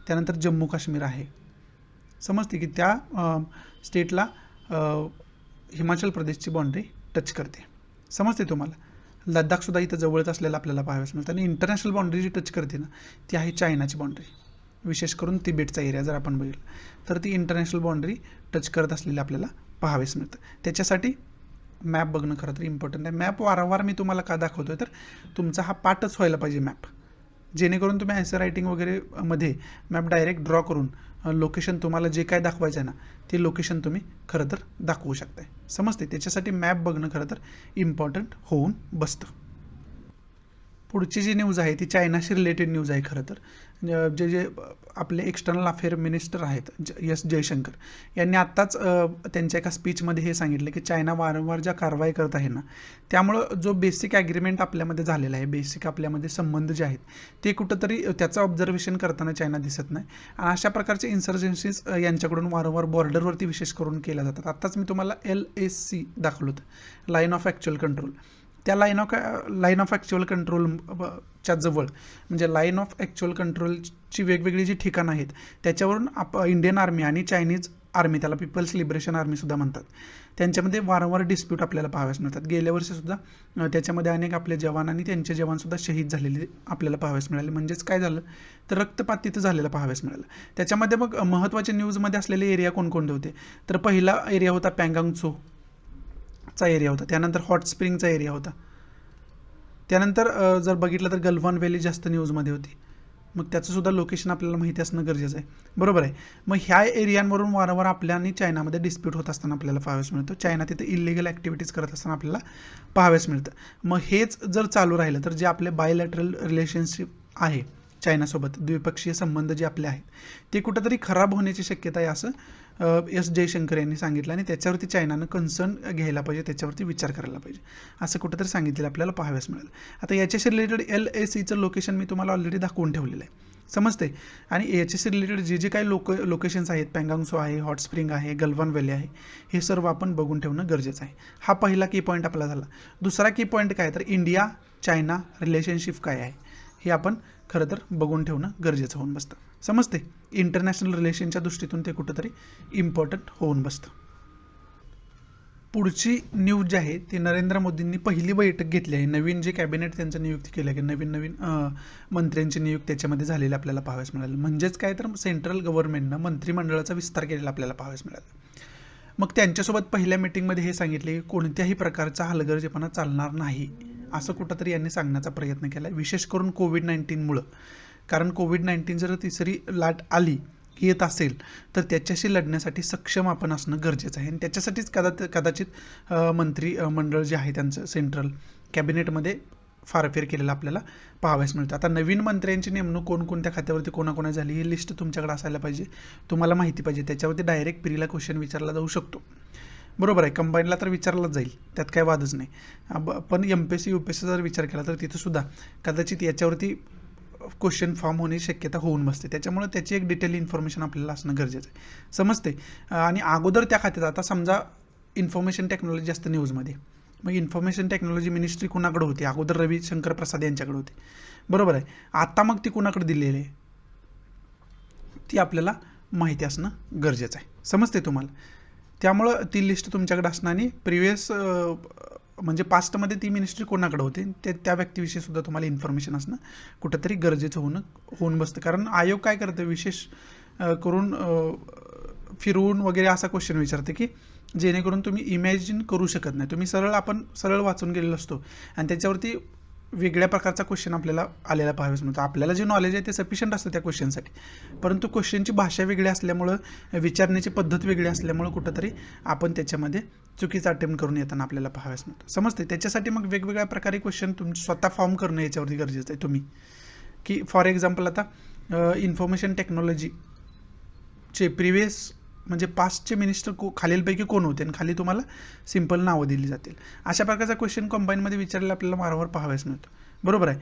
A: त्यानंतर जम्मू काश्मीर आहे. समजते की त्या स्टेटला हिमाचल प्रदेशची बाँड्री टच करते. समजते तुम्हाला. लडाखसुद्धा इथं जवळच असलेलं आपल्याला पाहाव्यास मिळतं. आणि इंटरनॅशनल बाँड्री जी टच करते ना ती आहे चायनाची बाँड्री. विशेष करून तिबेटचा एरिया जर आपण बघितलं तर ती इंटरनॅशनल बाँड्री टच करत असलेली आपल्याला पाहाव्यास मिळतं. त्याच्यासाठी मॅप बघणं खरं तर इम्पॉर्टंट आहे. मॅप वारंवार मी तुम्हाला का दाखवतो आहे तर तुमचा हा पाठच व्हायला पाहिजे मॅप, जेणेकरून तुम्ही आन्सर रायटिंग वगैरे मध्ये मॅप डायरेक्ट ड्रॉ करून लोकेशन तुम्हाला जे काय दाखवायचं आहे ना ते लोकेशन तुम्ही खरं तर दाखवू शकताय. समजते. त्याच्यासाठी मॅप बघणं खरं तर इम्पॉर्टंट होऊन बसतं. पुढची जी न्यूज आहे ती चायनाशी रिलेटेड न्यूज आहे. खरं तर जे आपले एक्सटर्नल अफेअर मिनिस्टर आहेत एस जयशंकर यांनी आत्ताच त्यांच्या एका स्पीचमध्ये हे सांगितलं की चायना वारंवार ज्या कारवाई करत आहे ना त्यामुळं जो बेसिक ॲग्रीमेंट आपल्यामध्ये झालेला आहे, बेसिक आपल्यामध्ये संबंध जे आहेत ते कुठंतरी त्याचं ऑब्झर्वेशन करताना चायना दिसत नाही. आणि अशा प्रकारचे इन्सर्जन्सीज यांच्याकडून वारंवार बॉर्डरवरती विशेष करून केल्या जातात. आत्ताच मी तुम्हाला LAC दाखवलं होतं, लाईन ऑफ ॲक्च्युअल कंट्रोल. त्या लाईन ऑफ ॲक्च्युअल कंट्रोलच्या जवळ म्हणजे लाईन ऑफ ॲक्च्युअल कंट्रोलची वेगवेगळी जी ठिकाणं आहेत त्याच्यावरून इंडियन आर्मी आणि चायनीज आर्मी, त्याला पीपल्स लिबरेशन आर्मीसुद्धा म्हणतात, त्यांच्यामध्ये वारंवार डिस्प्यूट आपल्याला पाहाव्यास मिळतात. गेल्या वर्षीसुद्धा त्याच्यामध्ये अनेक आपले जवान आणि त्यांचे जवानसुद्धा शहीद झालेले आपल्याला पाहाव्यास मिळाले. म्हणजेच काय झालं तर रक्तपात तिथं झालेला पाहाव्यास मिळालं. त्याच्यामध्ये मग महत्त्वाचे न्यूजमध्ये असलेले एरिया कोणकोणते होते तर पहिला एरिया होता पँगाँग चा एरिया होता, त्यानंतर हॉट स्प्रिंगचा एरिया होता, त्यानंतर जर बघितलं तर गल्फन व्हॅली जास्त न्यूजमध्ये होती. मग त्याचंसुद्धा लोकेशन आपल्याला माहिती असणं गरजेचं आहे. बरोबर आहे. मग ह्या एरियांवरून वारंवार आपल्या आणि चायनामध्ये डिस्प्यूट होत असताना आपल्याला पाहाव्यास मिळतं. चायना तिथे इलिगल ॲक्टिव्हिटीज करत असताना आपल्याला पाहाव्यास मिळतं. मग हेच जर चालू राहिलं तर जे आपले बायलॅटरल रिलेशनशिप आहे चायनासोबत, द्विपक्षीय संबंध जे आपले आहेत ते कुठंतरी खराब होण्याची शक्यता आहे असं एस जयशंकर यांनी सांगितलं. आणि त्याच्यावरती चायनानं कन्सर्न घ्यायला पाहिजे, त्याच्यावरती विचार करायला पाहिजे असं कुठंतरी सांगितलेलं आपल्याला पाहाव्यास मिळेल. आता याच्याशी रिलेटेड LACचं लोकेशन मी तुम्हाला ऑलरेडी दाखवून ठेवलेलं आहे. समजते. आणि याच्याशी रिलेटेड जे काही लोकेशन्स आहेत, पँगाँग आहे, हॉट स्प्रिंग आहे, गल्फन व्हॅली आहे, हे सर्व आपण बघून ठेवणं गरजेचं आहे. हा पहिला की पॉईंट आपला झाला. दुसरा की पॉईंट काय तर इंडिया चायना रिलेशनशिप काय आहे हे आपण खरं तर बघून ठेवणं गरजेचं होऊन बसतं. समजते. इंटरनॅशनल रिलेशनच्या दृष्टीतून ते कुठंतरी इम्पॉर्टंट होऊन बसतं. पुढची न्यूज जी आहे ती नरेंद्र मोदींनी पहिली बैठक घेतली आहे. नवीन जे कॅबिनेट त्यांचं नियुक्ती केलं आहे, नवीन मंत्र्यांची नियुक्ती त्याच्यामध्ये झालेली आपल्याला पाहाव्यास मिळालं. म्हणजेच काय तर सेंट्रल गव्हर्नमेंटनं मंत्रिमंडळाचा विस्तार केलेला आपल्याला पाहाव्यास मिळाला. मग त्यांच्यासोबत पहिल्या मीटिंगमध्ये हे सांगितले की कोणत्याही प्रकारचा हलगर्जीपणा चालणार नाही असं कुठंतरी यांनी सांगण्याचा प्रयत्न केला आहे, विशेष करून कोविड-19मुळं. कारण कोविड-19 जर तिसरी लाट आली येत असेल तर त्याच्याशी लढण्यासाठी सक्षम आपण असणं गरजेचं आहे. आणि त्याच्यासाठीच कदाचित मंत्रिमंडळ जे आहे त्यांचं सेंट्रल कॅबिनेटमध्ये फारफेर केलेलं आपल्याला पाहाव्यास मिळतं. आता नवीन मंत्र्यांची नेमणूक कोणकोणत्या खात्यावरती कोणाकोणा झाली ही लिस्ट तुमच्याकडे असायला पाहिजे, तुम्हाला माहिती पाहिजे. त्याच्यावरती डायरेक्ट प्रीला क्वेश्चन विचारला जाऊ शकतो. बरोबर आहे. कंबाईनला तर विचारलाच जाईल, त्यात काय वादच नाही. पण MPSC UPSC जर विचार केला तर तिथंसुद्धा कदाचित याच्यावरती क्वेश्चन फॉर्म होण्याची शक्यता होऊन बसते. त्याच्यामुळे त्याची एक डिटेल इन्फॉर्मेशन आपल्याला असणं गरजेचं आहे. समजते. आणि अगोदर त्या खात्यात आता समजा इन्फॉर्मेशन टेक्नॉलॉजी असतं न्यूजमध्ये, मग इन्फॉर्मेशन टेक्नॉलॉजी मिनिस्ट्री कुणाकडे होती? अगोदर रविशंकर प्रसाद यांच्याकडे होती. बरोबर आहे. आता मग ती कुणाकडे दिलेली आहे ती आपल्याला माहिती असणं गरजेचं आहे. समजते तुम्हाला. त्यामुळं ती लिस्ट तुमच्याकडे असणं आणि प्रिव्हियस म्हणजे पास्टमध्ये ती मिनिस्ट्री कोणाकडे होते त्या व्यक्तीविषयी सुद्धा तुम्हाला इन्फॉर्मेशन असणं कुठंतरी गरजेचं होऊन बसतं. कारण आयोग काय करतं, विशेष करून फिरवून वगैरे असा क्वेश्चन विचारते की जेणेकरून तुम्ही इमॅजिन करू शकत नाही. तुम्ही आपण सरळ वाचून गेलेलो असतो आणि त्याच्यावरती वेगळ्या प्रकारचा क्वेश्चन आपल्याला आलेला पाहावेच मिळतो. आपल्याला जे नॉलेज आहे ते सफिशियंट असतं त्या क्वेश्चनसाठी, परंतु क्वेश्चनची भाषा वेगळी असल्यामुळं, विचारण्याची पद्धत वेगळी असल्यामुळं कुठंतरी आपण त्याच्यामध्ये चुकीचा अटेम्प्ट करून येताना आपल्याला पाहावेच मिळतं. समजते. त्याच्यासाठी मग वेगवेगळ्या प्रकारे क्वेश्चन तुमचं स्वतः फॉर्म करणं याच्यावरती गरजेचं आहे तुम्ही. की फॉर एक्झाम्पल आता इन्फॉर्मेशन टेक्नॉलॉजीचे प्रिव्हियस म्हणजे पास्टचे मिनिस्टर खालीलपैकी कोण होते आणि खाली तुम्हाला सिंपल नावं दिली जातील. अशा प्रकारचा क्वेश्चन कंबाईनमध्ये विचारलेला आपल्याला वारंवार पाहाव्यास मिळतो. बरोबर आहे.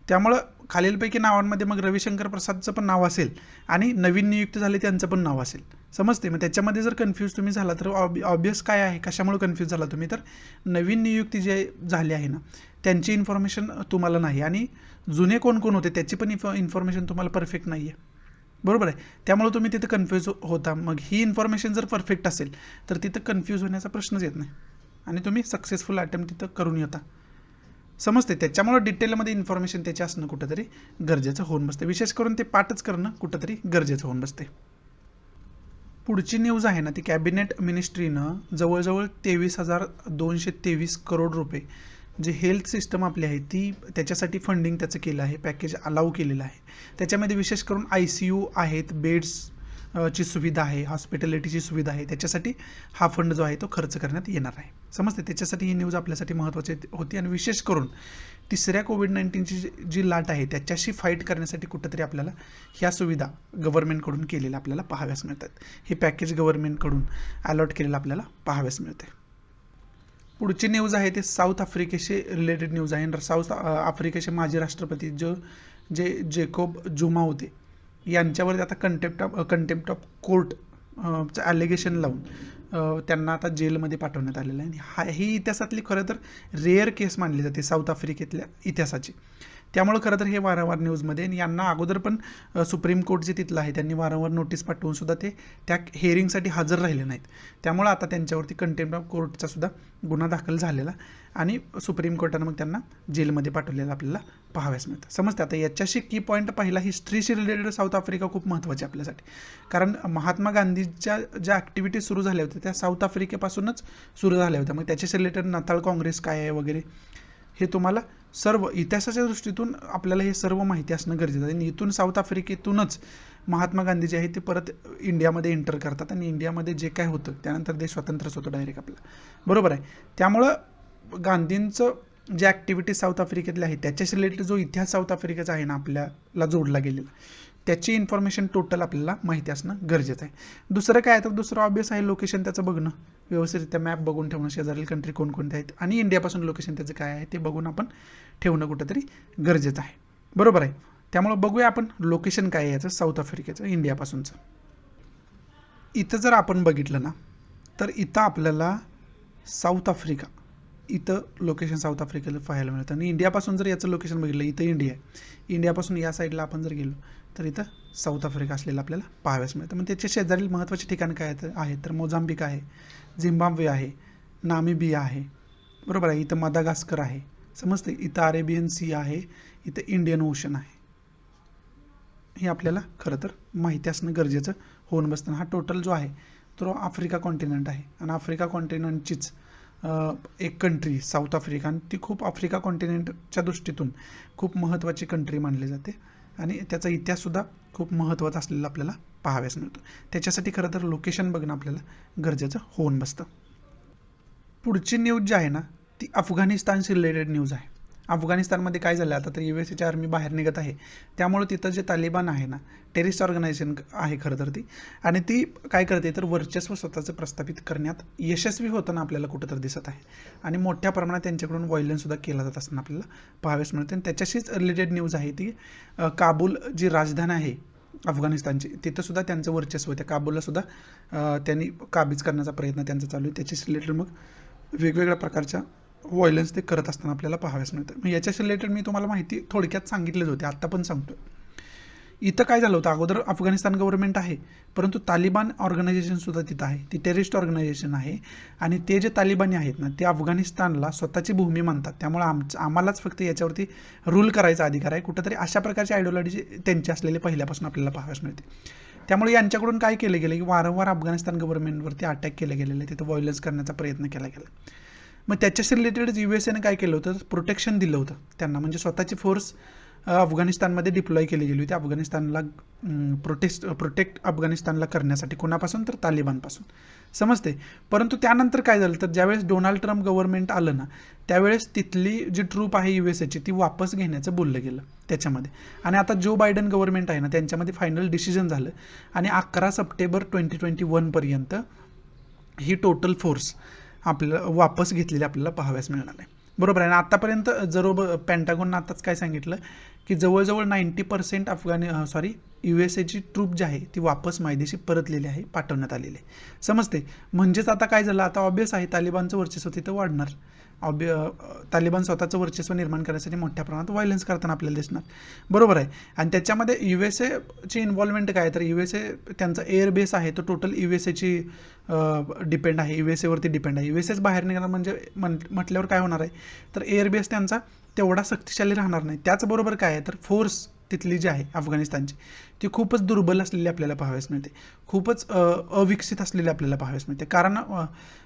A: त्यामुळं खालीलपैकी नावांमध्ये मग रविशंकर प्रसादचं पण नाव असेल आणि नवीन नियुक्त झाले त्यांचं पण नाव असेल. समजते. मग त्याच्यामध्ये जर कन्फ्यूज तुम्ही झाला तर ऑब्वियस काय आहे, कशामुळे कन्फ्यूज झाला तुम्ही, तर नवीन नियुक्ती जे झाली आहे ना त्यांची इन्फॉर्मेशन तुम्हाला नाही आणि जुने कोण कोण होते त्याची पण इन्फॉर्मेशन तुम्हाला परफेक्ट नाही आहे. बरोबर आहे. त्यामुळे तुम्ही तिथं कन्फ्यूज होता. मग ही इन्फॉर्मेशन जर परफेक्ट असेल तर तिथं कन्फ्यूज होण्याचा प्रश्नच येत नाही आणि तुम्ही सक्सेसफुल अटेम्प्ट तिथं करून येता. समजते. त्याच्यामुळे डिटेलमध्ये इन्फॉर्मेशन त्याची असणं कुठंतरी गरजेचं होऊन बसते. विशेष करून ते पाठच करणं कुठंतरी गरजेचं होऊन बसते. पुढची न्यूज आहे ना ती कॅबिनेट मिनिस्ट्रीनं जवळजवळ 23,223 करोड रुपये जे हेल्थ सिस्टम आपली आहे ती त्याच्यासाठी फंडिंग त्याचं केलं आहे, पॅकेज अलाऊ केलेलं आहे. त्याच्यामध्ये विशेष करून ICU आहेत, बेड्स ची सुविधा आहे, हॉस्पिटॅलिटीची सुविधा आहे, त्याच्यासाठी हा फंड जो आहे तो खर्च करण्यात येणार आहे. समजते. त्याच्यासाठी ही न्यूज आपल्यासाठी महत्त्वाची होती आणि विशेष करून तिसऱ्या कोविड-19ची जी लाट आहे त्याच्याशी फाईट करण्यासाठी कुठंतरी आपल्याला ह्या सुविधा गव्हर्नमेंटकडून केलेल्या आपल्याला पाहाव्यास मिळतात. हे पॅकेज गव्हर्नमेंटकडून अलॉट केलेलं आपल्याला पाहाव्यास मिळते. पुढची न्यूज आहे ते साऊथ आफ्रिकेशी रिलेटेड न्यूज आहे. साऊथ आफ्रिकेचे माजी राष्ट्रपती जे जेकोब झुमा होते यांच्यावरती आता कंटेम्प्ट ऑफ कोर्ट चं ॲलिगेशन लावून त्यांना आता जेलमध्ये पाठवण्यात आलेलं आहे. ही इतिहासातली खरं तर रेअर केस मानली जाते साऊथ आफ्रिकेतल्या इतिहासाची. त्यामुळं खरं तर हे वारंवार न्यूजमध्ये आणि यांना अगोदर पण सुप्रीम कोर्ट जे तिथलं आहे त्यांनी वारंवार नोटीस पाठवून सुद्धा ते त्या हिअरिंगसाठी हजर राहिले नाहीत. त्यामुळं आता त्यांच्यावरती कंटेम्प्ट ऑफ कोर्टचा सुद्धा गुन्हा दाखल झालेला आणि सुप्रीम कोर्टानं मग त्यांना जेलमध्ये पाठवलेलं आपल्याला पाहाव्यास मिळतं. समजते. आता याच्याशी की पॉईंट पहिला, हिस्ट्रीशी रिलेटेड साऊथ आफ्रिका खूप महत्त्वाची आपल्यासाठी. कारण महात्मा गांधीच्या ज्या ॲक्टिव्हिटीज सुरू झाल्या होत्या त्या साऊथ आफ्रिकेपासूनच सुरू झाल्या होत्या. मग त्याच्याशी रिलेटेड नाताळ काँग्रेस काय आहे वगैरे हे तुम्हाला सर्व इतिहासाच्या दृष्टीतून आपल्याला हे सर्व माहिती असणं गरजेचं आहे. आणि इथून साऊथ आफ्रिकेतूनच महात्मा गांधी जे आहे ते परत इंडियामध्ये एंटर करतात आणि इंडियामध्ये जे काय होतं त्यानंतर देश स्वतंत्रच होतो डायरेक्ट आपला. बरोबर आहे. त्यामुळं गांधींचं जे ॲक्टिव्हिटी साऊथ आफ्रिकेतले आहे त्याच्याशी रिलेटेड जो इतिहास साऊथ आफ्रिकेचा आहे ना आपल्याला जोडला गेलेला त्याची इन्फॉर्मेशन टोटल आपल्याला माहिती असणं गरजेचं आहे. दुसरं काय तर दुसरं ऑब्वियस आहे लोकेशन त्याचं बघणं, व्यवस्थितरित्या मॅप बघून ठेवणं, शेजारील कंट्री कोणकोणते आहेत आणि इंडियापासून लोकेशन त्याचं काय आहे ते बघून आपण ठेवणं कुठंतरी गरजेचं आहे. बरोबर आहे. त्यामुळं बघूया आपण लोकेशन काय आहे याचं साऊथ आफ्रिकेचं इंडियापासूनचं. इथं जर आपण बघितलं ना तर इथं आपल्याला साऊथ आफ्रिका इथं लोकेशन साऊथ आफ्रिकेला पाहायला मिळतं आणि इंडियापासून जर याचं लोकेशन बघितलं इथं इंडिया आहे. इंडियापासून या साईडला आपण जर गेलो तर इथं साऊथ आफ्रिका असलेलं आपल्याला पाहाव्यास मिळतं. मग त्याचे शेजारील महत्त्वाचे ठिकाण काय आहेत तर मोझांबिक आहे, झिम्बाब्वे आहे, नामिबिया आहे. बरोबर आहे. इथं मदागास्कर आहे. समजते. इथं अरेबियन सी आहे, इथं इंडियन ओशन आहे. हे आपल्याला खरं तर माहिती असणं गरजेचं होऊन बसतं. हा टोटल जो आहे तो आफ्रिका कॉन्टिनेंट आहे आणि आफ्रिका कॉन्टिनेंटचीच एक कंट्री साऊथ आफ्रिका आणि ती खूप आफ्रिका कॉन्टिनेंटच्या दृष्टीतून खूप महत्त्वाची कंट्री मानली जाते आणि त्याचा इतिहाससुद्धा खूप महत्त्वाचा असलेला आपल्याला पाहाव्यास मिळतो. त्याच्यासाठी खरं तर लोकेशन बघणं आपल्याला गरजेचं होऊन बसतं. पुढची न्यूज जी आहे ना ती अफगाणिस्तानशी रिलेटेड न्यूज आहे. अफगाणिस्तानमध्ये काय झालं आता तर USAची आर्मी बाहेर निघत आहे. त्यामुळे तिथं जे तालिबान आहे ना टेररिस्ट ऑर्गनायझेशन आहे खरं तर ती आणि ती काय करते तर वर्चस्व स्वतःचं प्रस्थापित करण्यात यशस्वी होताना आपल्याला कुठं तर दिसत आहे आणि मोठ्या प्रमाणात त्यांच्याकडून व्हायलन्ससुद्धा केला जात असताना आपल्याला पाहाव्यास मिळते. आणि त्याच्याशीच रिलेटेड न्यूज आहे ती काबूल जी राजधानी आहे अफगाणिस्तानची तिथंसुद्धा त्यांचं वर्चस्व त्या काबूललासुद्धा त्यांनी काबीज करण्याचा प्रयत्न त्यांचा चालू आहे. त्याच्याशी रिलेटेड मग वेगवेगळ्या प्रकारच्या व्हायलन्स ते करत असताना आपल्याला पाहाव्यास मिळतं. मग याच्याशी रिलेटेड मी तुम्हाला माहिती थोडक्यात सांगितलीच होती, आत्ता पण सांगतो. इथं काय झालं होतं, अगोदर अफगाणिस्तान गव्हर्नमेंट आहे, परंतु तालिबान ऑर्गनायझेशनसुद्धा तिथं आहे, ती टेररिस्ट ऑर्गनायझेशन आहे. आणि ते जे तालिबानी आहेत ना, ते अफगाणिस्तानला स्वतःची भूमी मानतात. त्यामुळे आम्हालाच फक्त याच्यावरती रूल करायचा अधिकार आहे. कुठंतरी अशा प्रकारची आयडिओलॉजी त्यांची असलेली पहिल्यापासून आपल्याला पाहाव्यास मिळते. त्यामुळे यांच्याकडून काय केलं गेलं की वारंवार अफगाणिस्तान गव्हर्नमेंटवरती अटॅक केले गेलेले, तिथं व्हायलन्स करण्याचा प्रयत्न केला गेला. मग त्याच्याशी रिलेटेड युएसएने काय केलं होतं, प्रोटेक्शन दिलं होतं त्यांना, म्हणजे स्वतःची फोर्स अफगाणिस्तानमध्ये डिप्लॉय केली गेली होती अफगाणिस्तानला प्रोटेक्ट अफगाणिस्तानला करण्यासाठी. कोणापासून, तर तालिबानपासून. समजते. परंतु त्यानंतर काय झालं, तर ज्यावेळेस डोनाल्ड ट्रम्प गव्हर्नमेंट आलं ना, त्यावेळेस तिथली जी ट्रूप आहे युएसएची ती वापस घेण्याचं बोललं गेलं त्याच्यामध्ये. आणि आता जो बायडन गव्हर्नमेंट आहे ना, त्यांच्यामध्ये फायनल डिसिजन झालं आणि 11 सप्टेंबर 2021 पर्यंत ही टोटल फोर्स आपल्याला वापस घेतलेली आपल्याला पाहाव्यास मिळणार आहे. बरोबर आहे. आणि आतापर्यंत जर पेंटागॉननं आताच काय सांगितलं की जवळजवळ 90% युएसएची ट्रूप जी आहे ती वापस मायदेशी परतलेली आहे, पाठवण्यात आलेली आहे. समजते. म्हणजेच आता काय झालं, आता ऑब्वियस आहे तालिबानचं वर्चस्व तिथं वाढणार. तालिबान स्वतःचं वर्चस्व निर्माण करण्यासाठी मोठ्या प्रमाणात व्हायलन्स करताना आपल्याला दिसणार. बरोबर आहे. आणि त्याच्यामध्ये युएसएची इन्व्हॉल्वमेंट काय, तर युएसए त्यांचा एअर बेस आहे तो टोटल युएसएची डिपेंड आहे, युएसएवरती डिपेंड आहे. युएसएच बाहेर निघणार म्हणजे म्हटल्यावर काय होणार आहे, तर एअर बेस त्यांचा तेवढा शक्तिशाली राहणार नाही. त्याचबरोबर काय आहे, तर फोर्स तिथली जी आहे अफगाणिस्तानची ती खूपच दुर्बल असलेली आपल्याला पाहाव्यास मिळते, खूपच अविकसित असलेली आपल्याला पाहाव्यास मिळते. कारण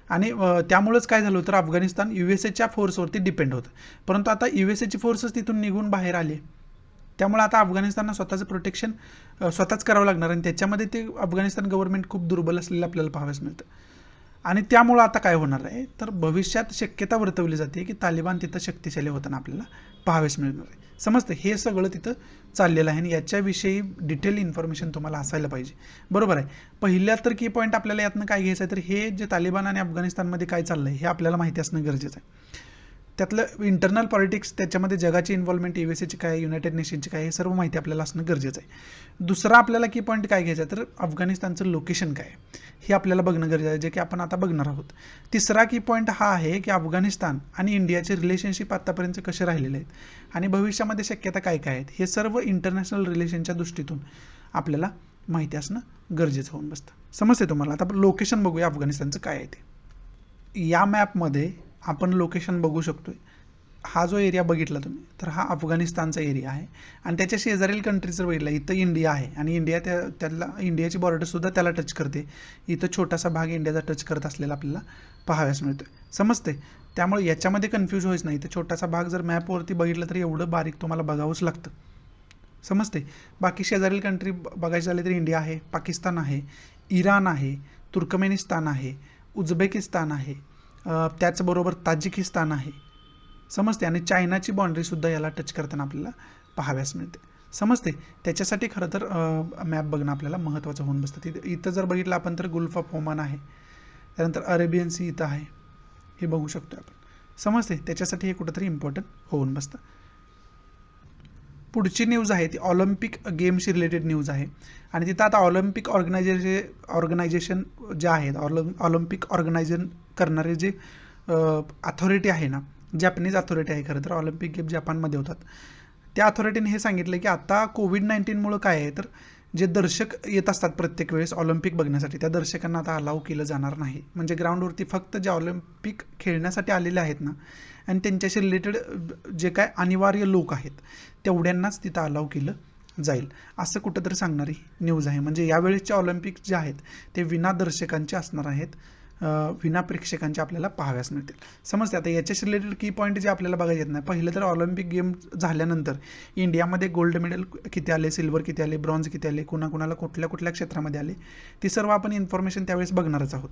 A: आणि त्यामुळेच काय झालं, तर अफगाणिस्तान युएसएच्या फोर्सवरती डिपेंड होतं. परंतु आता युएसएची फोर्सच तिथून निघून बाहेर आली, त्यामुळे आता अफगाणिस्तानला स्वतःचं प्रोटेक्शन स्वतःच करावं लागणार. आणि त्याच्यामध्ये ते अफगाणिस्तान गव्हर्नमेंट खूप दुर्बल असलेलं आपल्याला पाहाव्यास मिळतं. आणि त्यामुळं आता काय होणार आहे, तर भविष्यात शक्यता वर्तवली जाते की तालिबान तिथं शक्तिशाली होताना आपल्याला पाहाव्यास मिळणार आहे. समजतं. हे सगळं तिथं चाललेलं आहे आणि याच्याविषयी डिटेल इन्फॉर्मेशन तुम्हाला असायला पाहिजे. बरोबर आहे. पहिल्या तर की पॉईंट आपल्याला यातनं काय घ्यायचं आहे, तर हे जे तालिबान आणि अफगाणिस्तानमध्ये काय चाललं आहे हे आपल्याला माहिती असणं गरजेचं आहे. त्यातलं इंटरनल पॉलिटिक्स, त्याच्यामध्ये जगाची इन्व्हॉल्वमेंट, युएसएची काय, युनायटेड नेशनची काय, हे सर्व माहिती आपल्याला असणं गरजेचं आहे. दुसरा आपल्याला की पॉईंट काय घ्यायचा आहे, तर अफगाणिस्तानचं लोकेशन काय आहे हे आपल्याला बघणं गरजेचं आहे, जे की आपण आता बघणार आहोत. तिसरा की पॉईंट हा आहे की अफगाणिस्तान आणि इंडियाचे रिलेशनशिप आतापर्यंत कसे राहिलेले आहेत आणि भविष्यामध्ये शक्यता काय काय आहेत, हे सर्व इंटरनॅशनल रिलेशनच्या दृष्टीतून आपल्याला माहिती असणं गरजेचं होऊन बसतं. समजते तुम्हाला. आता लोकेशन बघूया अफगाणिस्तानचं काय आहे ते. या मॅपमध्ये आपण लोकेशन बघू शकतोय. हा जो एरिया बघितला तुम्ही, तर हा अफगाणिस्तानचा एरिया आहे आणि त्याच्या शेजारील कंट्रीज जर बघितला, इथं इंडिया आहे आणि इंडिया त्याला इंडियाची बॉर्डरसुद्धा त्याला टच करते. इथं छोटासा भाग इंडियाचा टच करत असलेला आपल्याला पाहाव्यास मिळतोय. समजते. त्यामुळे याच्यामध्ये कन्फ्यूज व्हायचं नाही. तर छोटासा भाग जर मॅपवरती बघितलं तर एवढं बारीक तुम्हाला बघावंच लागतं. समजते. बाकी शेजारील कंट्री बघायचे झाले तर इंडिया आहे, पाकिस्तान आहे, इराण आहे, तुर्कमेनिस्तान आहे, उझबेकिस्तान आहे, त्याचबरोबर ताजिकिस्तान आहे. समजते. आणि चायनाची बाँड्रीसुद्धा याला टच करताना आपल्याला पाहाव्यास मिळते. समजते. त्याच्यासाठी खरं तर मॅप बघणं आपल्याला महत्त्वाचं होऊन बसतं. तिथे इथं जर बघितलं आपण तर गुल्फ ऑफ ओमान आहे, त्यानंतर अरेबियन सी इथं आहे, हे बघू शकतो आपण. समजते. त्याच्यासाठी हे कुठंतरी इम्पॉर्टंट होऊन बसतं. पुढची न्यूज आहे ती ऑलिम्पिक गेमशी रिलेटेड न्यूज आहे आणि तिथं आता ऑलिम्पिक ऑर्गनायझेशन जे आहेत, ऑलिम्पिक ऑर्गनायझेशन करणारे जे अथॉरिटी आहे ना, जॅपनीज अथॉरिटी आहे खरं तर, ऑलिम्पिक गेम जपानमध्ये होतात, त्या अथॉरिटीने हे सांगितलं की आता कोविड-19मुळं काय आहे, तर जे दर्शक येत असतात प्रत्येक वेळेस ऑलिम्पिक बघण्यासाठी, त्या दर्शकांना आता अलाउ केलं जाणार नाही. म्हणजे ग्राउंडवरती फक्त जे ऑलिम्पिक खेळण्यासाठी आलेले आहेत ना आणि त्यांच्याशी रिलेटेड जे काय अनिवार्य लोक आहेत तेवढ्यांनाच तिथं अलाउ केलं जाईल, असं कुठंतरी सांगणारी न्यूज आहे. म्हणजे यावेळेसचे ऑलिम्पिक जे आहेत ते विना दर्शकांचे असणार आहेत, विना प्रेक्षकांचे आपल्याला पाहाव्यास मिळतील. समजते. आता याच्याशी रिलेटेड की पॉईंट जे आपल्याला बघायला येत नाही. पहिलं तर ऑलिम्पिक गेम झाल्यानंतर इंडियामध्ये गोल्ड मेडल किती आले, सिल्वर किती आले, ब्रॉन्झ किती आले, कुणाकुणाला कुठल्या कुठल्या क्षेत्रामध्ये आले, ती सर्व आपण इन्फॉर्मेशन त्यावेळेस बघणारच आहोत.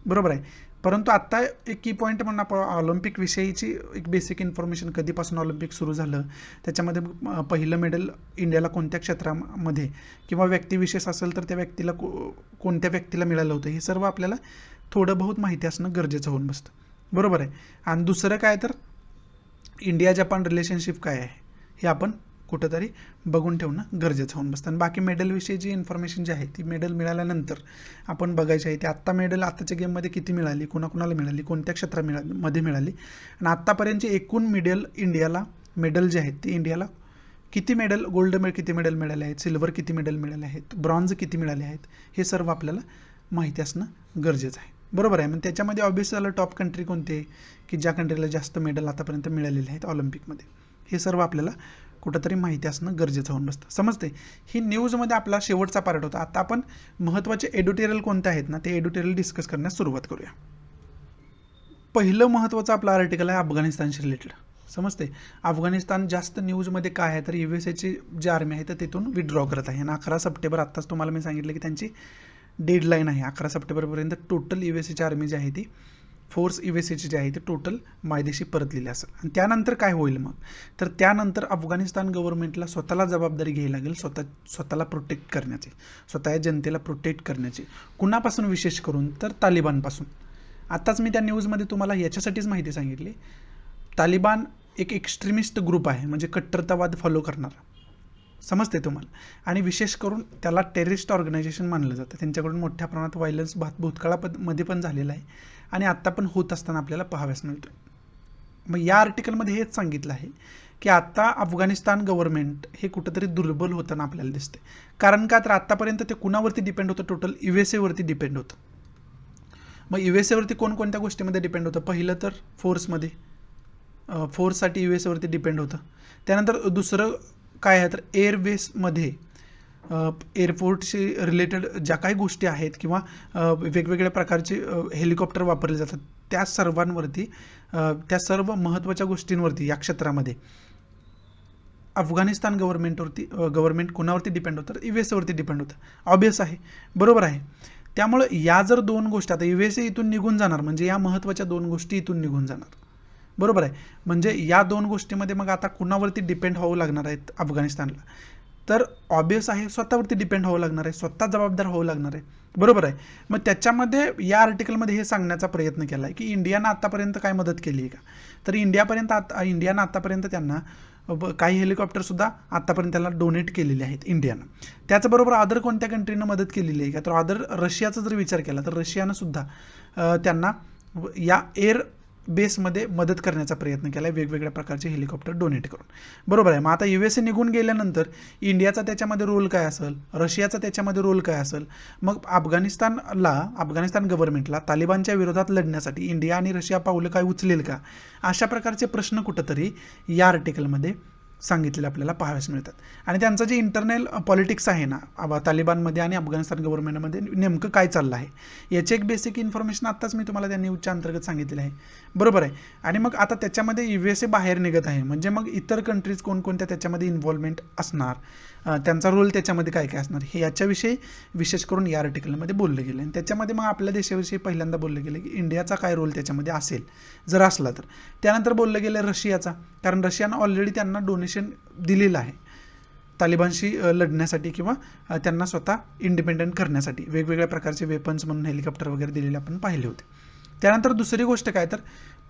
A: बरोबर आहे. परंतु आत्ता एक की पॉईंट म्हणून आपण ऑलिम्पिक विषयीची एक बेसिक इन्फॉर्मेशन, कधीपासून ऑलिम्पिक सुरू झालं, त्याच्यामध्ये पहिलं मेडल इंडियाला कोणत्या क्षेत्रामध्ये किंवा व्यक्तिविशेष असेल तर त्या व्यक्तीला कोणत्या व्यक्तीला मिळालं होतं, हे सर्व आपल्याला थोडं बहुत माहिती असणं गरजेचं होऊन बसतं. बरोबर आहे. आणि दुसरं काय, तर इंडिया जपान रिलेशनशिप काय आहे हे आपण कुठंतरी बघून ठेवणं गरजेचं होऊन बसतं. आणि बाकी मेडलविषयी जी इन्फॉर्मेशन जी आहे ती मेडल मिळाल्यानंतर आपण बघायची आहे. ते आत्ता मेडल आत्ताच्या गेममध्ये किती मिळाली, कुणाकुणाला मिळाली, कोणत्या क्षेत्रामध्ये मिळाली आणि आत्तापर्यंतचे एकूण मेडल जे आहेत ते इंडियाला किती मेडल, गोल्ड मेडल किती मेडल मिळाले आहेत, सिल्वर किती मेडल मिळाले आहेत, ब्रॉन्झ किती मिळाले आहेत, हे सर्व आपल्याला माहिती असणं गरजेचं आहे. बरोबर आहे. मग त्याच्यामध्ये ऑब्व्हियस झालं टॉप कंट्री कोणती आहे की ज्या कंट्रीला जास्त मेडल आतापर्यंत मिळालेले आहेत ऑलिम्पिकमध्ये, हे सर्व आपल्याला कुठंतरी माहिती असणं गरजेचं होऊन बसतं. समजते. ही न्यूजमध्ये आपला शेवटचा पार्ट होता. आता आपण महत्त्वाचे एडिटोरियल कोणते आहेत ना ते एडिटोरियल डिस्कस करण्यास सुरुवात करूया. पहिलं महत्त्वाचं आपलं आर्टिकल आहे अफगाणिस्तानशी रिलेटेड. समजते. अफगाणिस्तान जास्त न्यूजमध्ये काय आहे तर USAची जी आर्मी आहे तर तिथून विड्रॉ करत आहे आणि 11 सप्टेंबर आत्ताच तुम्हाला मी सांगितलं की त्यांची डेडलाईन आहे. 11 सप्टेंबरपर्यंत टोटल USAची आर्मी जी आहे ती फोर्स USAची जी आहे ती टोटल मायदेशी परतलेली असेल. आणि त्यानंतर काय होईल मग तर त्यानंतर अफगाणिस्तान गव्हर्नमेंटला स्वतःला जबाबदारी घ्यायला लागेल स्वतःला प्रोटेक्ट करण्याची, स्वतः या जनतेला प्रोटेक्ट करण्याची. कुणापासून विशेष करून तर तालिबानपासून. आत्ताच मी त्या न्यूजमध्ये तुम्हाला याच्यासाठीच माहिती सांगितली. तालिबान एक एक्स्ट्रीमिस्ट ग्रुप आहे म्हणजे कट्टरतावाद फॉलो करणारा. समजते तुम्हाला. आणि विशेष करून त्याला टेररिस्ट ऑर्गनायझेशन मानलं जातं. त्यांच्याकडून मोठ्या प्रमाणात व्हायलन्स भूतकाळामध्ये पण झालेला आहे आणि आत्ता पण होत असताना आपल्याला पाहाव्यास मिळतो. मग या आर्टिकलमध्ये हेच सांगितलं आहे की आता अफगाणिस्तान गव्हर्नमेंट हे कुठंतरी दुर्बल होताना आपल्याला दिसते. कारण का तर आत्तापर्यंत ते कुणावरती डिपेंड होतं, टोटल USAवरती डिपेंड होतं. मग USAवरती कोणकोणत्या गोष्टीमध्ये डिपेंड होतं. पहिलं तर फोर्समध्ये, फोर्ससाठी USAवरती डिपेंड होतं. त्यानंतर दुसरं काय आहे तर एअरबेसमध्ये एअरपोर्टशी रिलेटेड ज्या काही गोष्टी आहेत किंवा वेगवेगळ्या प्रकारचे हेलिकॉप्टर वापरले जातात त्या सर्वांवरती, त्या सर्व महत्त्वाच्या गोष्टींवरती या क्षेत्रामध्ये अफगाणिस्तान गव्हर्नमेंट कुणावरती डिपेंड होतं, USAवरती डिपेंड होतं. ऑब्वियस आहे. बरोबर आहे. त्यामुळं या जर दोन गोष्टी आता USA इथून निघून जाणार म्हणजे या महत्त्वाच्या दोन गोष्टी इथून निघून जाणार. बरोबर आहे. म्हणजे या दोन गोष्टीमध्ये मग आता कुणावरती डिपेंड व्हावं लागणार आहेत अफगाणिस्तानला तर ऑब्वियस आहे स्वतःवरती डिपेंड व्हावं लागणार आहे, स्वतः जबाबदार व्हावं लागणार आहे. बरोबर आहे. मग त्याच्यामध्ये या आर्टिकलमध्ये हे सांगण्याचा प्रयत्न केला आहे की इंडियानं आत्तापर्यंत काय मदत केली आहे का तर इंडियानं आत्तापर्यंत त्यांना काही हेलिकॉप्टरसुद्धा आत्तापर्यंत त्याला डोनेट केलेले आहेत इंडियानं. त्याचबरोबर अदर कोणत्या कंट्रीनं मदत केलेली आहे का तर अदर रशियाचा जर विचार केला तर रशियानं सुद्धा त्यांना या एअर बेसमध्ये मदत करण्याचा प्रयत्न केला आहे वेगवेगळ्या प्रकारचे हेलिकॉप्टर डोनेट करून. बरोबर आहे. मग आता USA निघून गेल्यानंतर इंडियाचा त्याच्यामध्ये रोल काय असेल, रशियाचा त्याच्यामध्ये रोल काय असेल. मग अफगाणिस्तान गव्हर्नमेंटला तालिबानच्या विरोधात लढण्यासाठी इंडिया आणि रशिया पावलं काय उचलेल का अशा प्रकारचे प्रश्न कुठंतरी या आर्टिकलमध्ये सांगितलेले आपल्याला पाहाव्यास मिळतात. आणि त्यांचं जे इंटरनल पॉलिटिक्स आहे ना तालिबानमध्ये आणि अफगाणिस्तान गव्हर्नमेंटमध्ये नेमकं काय चाललं आहे याची एक बेसिक इन्फॉर्मेशन आत्ताच मी तुम्हाला त्या न्यूजच्या अंतर्गत सांगितलेलं आहे. बरोबर आहे. आणि मग आता त्याच्यामध्ये USA बाहेर निघत आहे म्हणजे मग इतर कंट्रीज कोणकोणत्या त्याच्यामध्ये इन्व्हॉल्वमेंट असणार, त्यांचा रोल त्याच्यामध्ये काय काय असणार हे याच्याविषयी विशेष करून या आर्टिकलमध्ये बोललं गेलं. आणि त्याच्यामध्ये मग आपल्या देशाविषयी पहिल्यांदा बोललं गेलं की इंडियाचा काय रोल त्याच्यामध्ये असेल जर असला तर. त्यानंतर बोललं गेलं रशियाचा, कारण रशियानं ऑलरेडी त्यांना डोनेशन दिलेलं आहे तालिबानशी लढण्यासाठी किंवा त्यांना स्वतः इंडिपेंडंट करण्यासाठी वेगवेगळ्या प्रकारचे वेपन्स म्हणून हेलिकॉप्टर वगैरे दिलेले आपण पाहिले होते. त्यानंतर दुसरी गोष्ट काय तर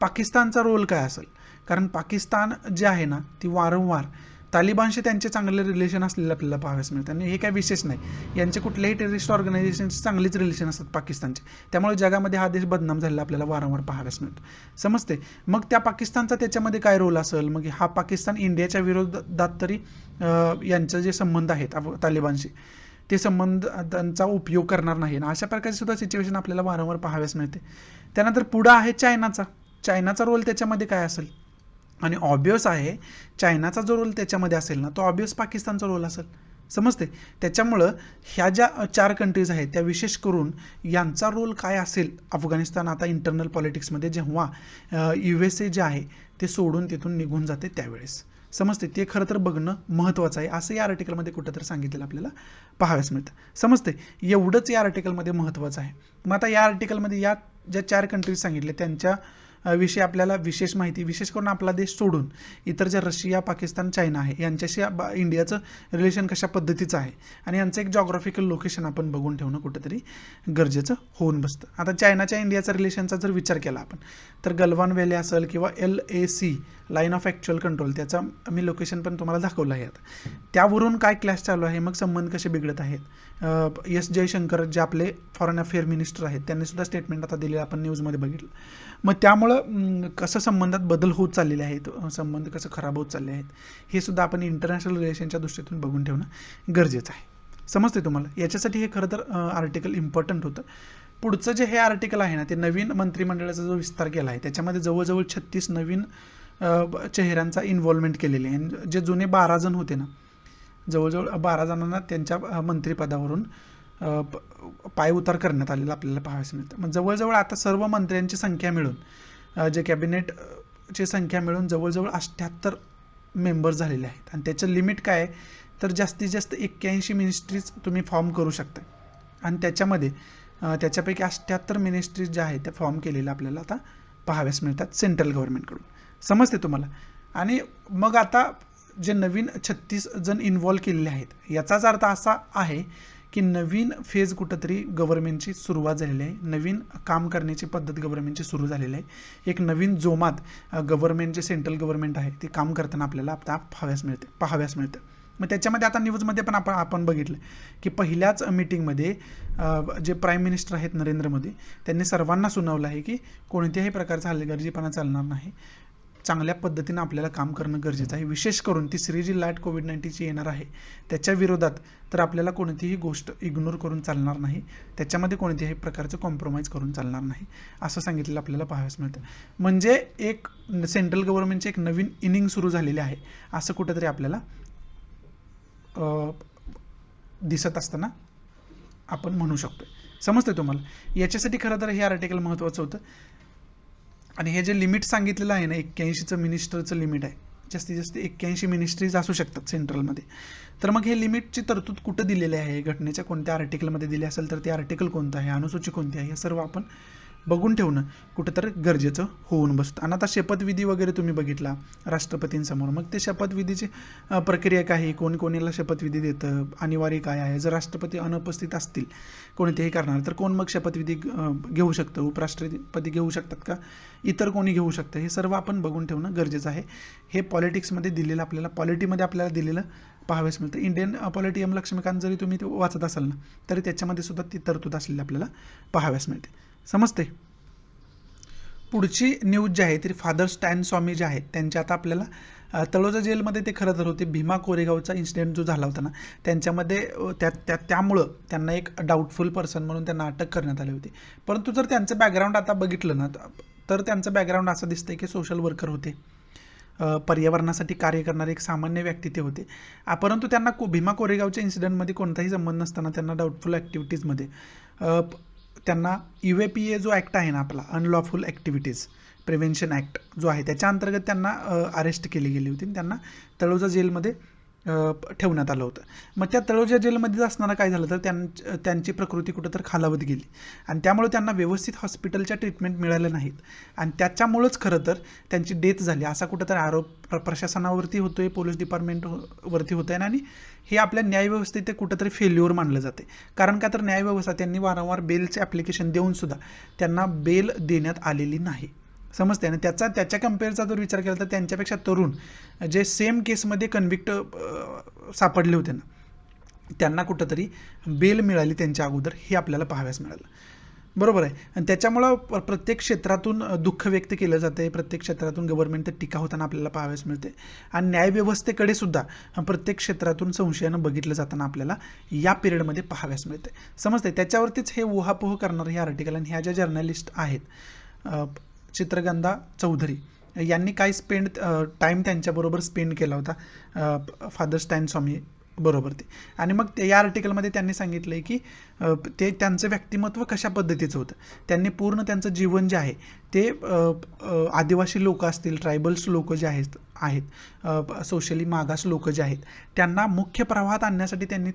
A: पाकिस्तानचा रोल काय असेल, कारण पाकिस्तान जे आहे ना ती वारंवार तालिबानशी त्यांचे चांगले रिलेशन असलेले आपल्याला पाहाव्यास मिळतात. आणि हे काय विशेष नाही, यांचे कुठल्याही टेररिस्ट ऑर्गनायझेशनचे चांगलीच रिलेशन असतात पाकिस्तानचे. त्यामुळे जगामध्ये हा देश बदनाम झालेला आपल्याला वारंवार पाहाव्यास मिळतो. समजते. मग त्या पाकिस्तानचा त्याच्यामध्ये काय रोल असेल, मग हा पाकिस्तान इंडियाच्या विरोधात तरी यांचे जे संबंध आहेत तालिबानशी ते संबंधांचा उपयोग करणार नाही ना अशा प्रकारची सुद्धा सिच्युएशन आपल्याला वारंवार पाहाव्यास मिळते. त्यानंतर पुढं आहे चायनाचा रोल त्याच्यामध्ये काय असेल. आणि ऑब्वियस आहे चायनाचा जो रोल त्याच्यामध्ये असेल ना तो ऑब्वियस पाकिस्तानचा रोल असेल. समजते. त्याच्यामुळं ह्या ज्या 4 कंट्रीज आहेत त्या विशेष करून यांचा रोल काय असेल अफगाणिस्तान आता इंटरनल पॉलिटिक्समध्ये जेव्हा USA जे आहे ते सोडून तिथून निघून जाते त्यावेळेस. समजते. ते खरं तर बघणं महत्त्वाचं आहे असं या आर्टिकलमध्ये कुठंतरी सांगितलेलं आपल्याला पाहाव्यास मिळतं. समजते. एवढंच या आर्टिकलमध्ये महत्त्वाचं आहे. मग आता या आर्टिकलमध्ये या ज्या 4 कंट्रीज सांगितले त्यांच्या विषयी आपल्याला विशेष माहिती, विशेष करून आपला देश सोडून इतर ज्या रशिया, पाकिस्तान, चायना आहे यांच्याशी इंडियाचं रिलेशन कशा पद्धतीचं आहे आणि यांचं एक जॉग्राफिकल लोकेशन आपण बघून ठेवणं कुठंतरी गरजेचं होऊन बसतं. आता चायनाच्या इंडियाचा रिलेशनचा जर विचार केला आपण तर गलवान व्हॅली असेल किंवा LAC line of actual control त्याचा मी लोकेशन पण तुम्हाला दाखवलं आहे. आता त्यावरून काय क्लॅश चालू आहे, मग संबंध कसे बिघडत आहेत. S जयशंकर जे आपले फॉरेन अफेअर मिनिस्टर आहेत त्यांनी सुद्धा स्टेटमेंट आता दिले आपण न्यूजमध्ये बघितलं. मग त्यामुळे त्यामुळं कसं संबंधात बदल होत चाललेले आहेत, संबंध कसं खराब होत चालले आहेत, हे सुद्धा आपण इंटरनॅशनल रिलेशनच्या दृष्टीतून बघून ठेवणं गरजेचं आहे. समजते तुम्हाला? याच्यासाठी हे खरं तर आर्टिकल इम्पॉर्टंट होतं. पुढचं जे हे आर्टिकल आहे ना, ते नवीन मंत्रिमंडळाचा जो विस्तार केला आहे त्याच्यामध्ये जवळजवळ 36 नवीन चेहऱ्यांचा इन्व्हॉल्वमेंट केलेले आहे. जे जुने 12 जण होते ना, जवळजवळ 12 जणांना त्यांच्या मंत्रिपदावरून पाय उतार करण्यात आलेला आपल्याला पाहायला मिळतं. मग जवळजवळ आता सर्व मंत्र्यांची संख्या मिळून जे कॅबिनेटची संख्या मिळून जवळजवळ 78 मेंबर्स झालेले आहेत. आणि त्याचं लिमिट काय आहे तर जास्तीत जास्त 81 मिनिस्ट्रीज तुम्ही फॉर्म करू शकता. आणि त्याच्यामध्ये त्याच्यापैकी 78 मिनिस्ट्रीज ज्या आहेत त्या फॉर्म केलेल्या आपल्याला आता पाहाव्यास मिळतात सेंट्रल गव्हर्नमेंटकडून. समजते तुम्हाला? आणि मग आता जे नवीन 36 जण इन्व्हॉल्व केलेले आहेत याचाच अर्थ असा आहे की नवीन फेज कुठंतरी गव्हर्नमेंटची सुरुवात झालेली आहे, नवीन काम करण्याची पद्धत गव्हर्नमेंटची सुरू झालेली आहे. एक नवीन जोमात गव्हर्नमेंट जे सेंट्रल गव्हर्नमेंट आहे ते काम करताना आपल्याला आता पाहाव्यास मिळतं. मग त्याच्यामध्ये आता न्यूजमध्ये पण आपण बघितलं की पहिल्याच मीटिंगमध्ये जे प्राईम मिनिस्टर आहेत नरेंद्र मोदी त्यांनी सर्वांना सुनावलं आहे की कोणत्याही प्रकारचा हलगर्जीपणा चालणार नाही, चांगल्या पद्धतीनं आपल्याला काम करणं गरजेचं आहे. विशेष करून तिसरी जी लाट कोविड-19ची येणार आहे त्याच्या विरोधात तर आपल्याला कोणतीही गोष्ट इग्नोर करून चालणार नाही, त्याच्यामध्ये कोणत्याही प्रकारचं कॉम्प्रोमाइज करून चालणार नाही असं सांगितलेलं आपल्याला पाहाव्यास मिळतं. म्हणजे एक सेंट्रल गव्हर्नमेंटची एक नवीन इनिंग सुरू झालेली आहे असं कुठंतरी आपल्याला दिसत असताना आपण म्हणू शकतो. समजते तुम्हाला? याच्यासाठी खरं तर हे आर्टिकल महत्त्वाचं होतं. आणि हे जे लिमिट सांगितलेलं आहे ना 81चं मिनिस्टरचं लिमिट आहे, जास्तीत जास्त 81 मिनिस्ट्रीज असू शकतात सेंट्रलमध्ये. तर मग हे लिमिटची तरतूद कुठं दिलेली आहे, घटनेच्या कोणत्या आर्टिकलमध्ये दिली असेल तर ते आर्टिकल कोणतं आहे, अनुसूची कोणती आहे, हे सर्व आपण बघून ठेवणं कुठंतरी गरजेचं होऊन बसतं. आणि आता शपथविधी वगैरे तुम्ही बघितला राष्ट्रपतींसमोर, मग ते शपथविधीची प्रक्रिया काय आहे, कोणीला शपथविधी देतं, अनिवार्य काय आहे, जर राष्ट्रपती अनुपस्थित असतील कोणतेही करणार तर कोण मग शपथविधी घेऊ शकतं, उपराष्ट्रपती घेऊ शकतात का, इतर कोणी घेऊ शकतं, हे सर्व आपण बघून ठेवणं गरजेचं आहे. हे पॉलिटिक्समध्ये दिलेलं आपल्याला पॉलिटीमध्ये आपल्याला दिलेलं पाहाव्यास मिळतं. इंडियन पॉलिटी एम लक्ष्मीकांत जरी तुम्ही ते वाचत असाल ना तरी त्याच्यामध्ये सुद्धा ती तरतूद असलेली आपल्याला पाहाव्यास मिळते. समजते? पुढची न्यूज जी आहे ती फादर स्टॅन स्वामी जे आहेत त्यांच्या आता आपल्याला तळोजा जेलमध्ये ते खरं तर होते. भीमा कोरेगावचा इन्सिडेंट जो झाला होता ना त्यांच्यामध्ये त्यामुळं त्यांना एक डाऊटफुल पर्सन म्हणून त्यांना अटक करण्यात आली होती. परंतु जर त्यांचं बॅकग्राऊंड आता बघितलं ना तर त्यांचं बॅकग्राऊंड असं दिसतंय की सोशल वर्कर होते, पर्यावरणासाठी कार्य करणारे एक सामान्य व्यक्ती ते होते. परंतु त्यांना भीमा कोरेगावच्या इन्सिडेंटमध्ये कोणताही संबंध नसताना त्यांना डाऊटफुल ॲक्टिव्हिटीजमध्ये त्यांना UAPA जो ॲक्ट आहे ना आपला अनलॉफुल ॲक्टिव्हिटीज प्रिव्हेन्शन ॲक्ट जो आहे त्याच्या अंतर्गत त्यांना अरेस्ट केली गेली होती. त्यांना तळोजा जेलमध्ये ठेवण्यात आलं होतं. मग त्या तळोजा जेलमध्ये असताना काय झालं तर त्यांची प्रकृती कुठं तर खालावत गेली आणि त्यामुळे त्यांना व्यवस्थित हॉस्पिटलच्या ट्रीटमेंट मिळाल्या नाहीत आणि त्याच्यामुळंच खरं तर त्यांची डेथ झाली असा कुठं तर आरोप प्रशासनावरती होतोय, पोलीस डिपार्टमेंटवरती होत आहे. आणि हे आपल्या न्यायव्यवस्थेत ते कुठंतरी फेल्युअर मानलं जाते. कारण का तर न्यायव्यवस्था त्यांनी वारंवार बेलचे ॲप्लिकेशन देऊनसुद्धा त्यांना बेल देण्यात आलेली नाही. समजते? आणि त्याच्या कम्पेअरचा जर विचार केला तर त्यांच्यापेक्षा तरुण जे सेम केसमध्ये कन्व्हिक्ट सापडले होते ना त्यांना कुठंतरी बेल मिळाली त्यांच्या अगोदर हे आपल्याला पाहाव्यास मिळालं. बरोबर आहे? आणि त्याच्यामुळं प्रत्येक क्षेत्रातून दुःख व्यक्त केलं जातं आहे, प्रत्येक क्षेत्रातून गव्हर्नमेंट टीका होताना आपल्याला पाहाव्यास मिळते. आणि न्यायव्यवस्थेकडे सुद्धा प्रत्येक क्षेत्रातून संशयानं बघितलं जाताना आपल्याला या पिरियडमध्ये पाहाव्यास मिळते. समजते? त्याच्यावरतीच हे उहापोह करणारं हे आर्टिकल. आणि ह्या ज्या जर्नलिस्ट आहेत चित्रगंधा चौधरी यांनी काय टाईम त्यांच्याबरोबर स्पेंड केला होता फादर स्टॅन स्वामी बरोबर ते. आणि मग या आर्टिकलमध्ये त्यांनी सांगितलं आहे की ते त्यांचं व्यक्तिमत्व कशा पद्धतीचं होतं. त्यांनी पूर्ण त्यांचं जीवन जे आहे ते आदिवासी लोक असतील, ट्रायबल्स लोक जे आहेत सोशली मागास लोक जे आहेत त्यांना मुख्य प्रवाहात आणण्यासाठी त्यांनी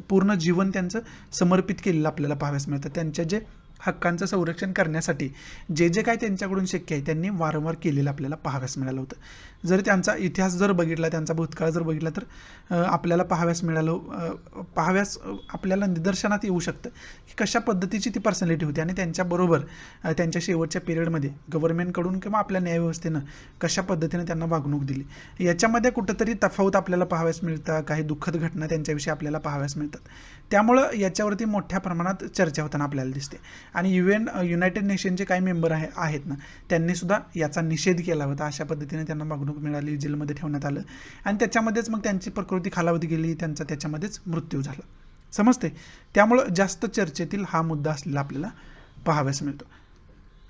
A: पूर्ण जीवन त्यांचं समर्पित केलेलं आपल्याला पाहाव्यास मिळतं. त्यांच्या जे हक्कांचं संरक्षण करण्यासाठी जे काय त्यांच्याकडून शक्य आहे त्यांनी वारंवार केलेलं आपल्याला पाहाव्यास मिळालं होतं. जर त्यांचा इतिहास जर बघितला, त्यांचा भूतकाळ जर बघितला तर आपल्याला आपल्याला निदर्शनात येऊ शकतं की कशा पद्धतीची ती पर्सनॅलिटी होती आणि त्यांच्याबरोबर त्यांच्या शेवटच्या पिरियडमध्ये गव्हर्नमेंटकडून किंवा आपल्या न्यायव्यवस्थेनं कशा पद्धतीने त्यांना वागणूक दिली याच्यामध्ये कुठंतरी तफावत आपल्याला पाहाव्यास मिळतं. काही दुःखद घटना त्यांच्याविषयी आपल्याला पाहाव्यास मिळतात. त्यामुळं याच्यावरती मोठ्या प्रमाणात चर्चा होताना आपल्याला दिसते. आणि युनायटेड नेशनचे काही मेंबर आहेत ना, त्यांनी सुद्धा याचा निषेध केला होता. अशा पद्धतीने त्यांना वागणूक मिळाली, जेलमध्ये ठेवण्यात आलं आणि त्याच्यामध्येच मग त्यांची प्रकृती खालावत गेली, त्यांचा त्याच्यामध्येच मृत्यू झाला. समजते. त्यामुळं जास्त चर्चेतील हा मुद्दा असलेला आपल्याला पाहाव्यास मिळतो.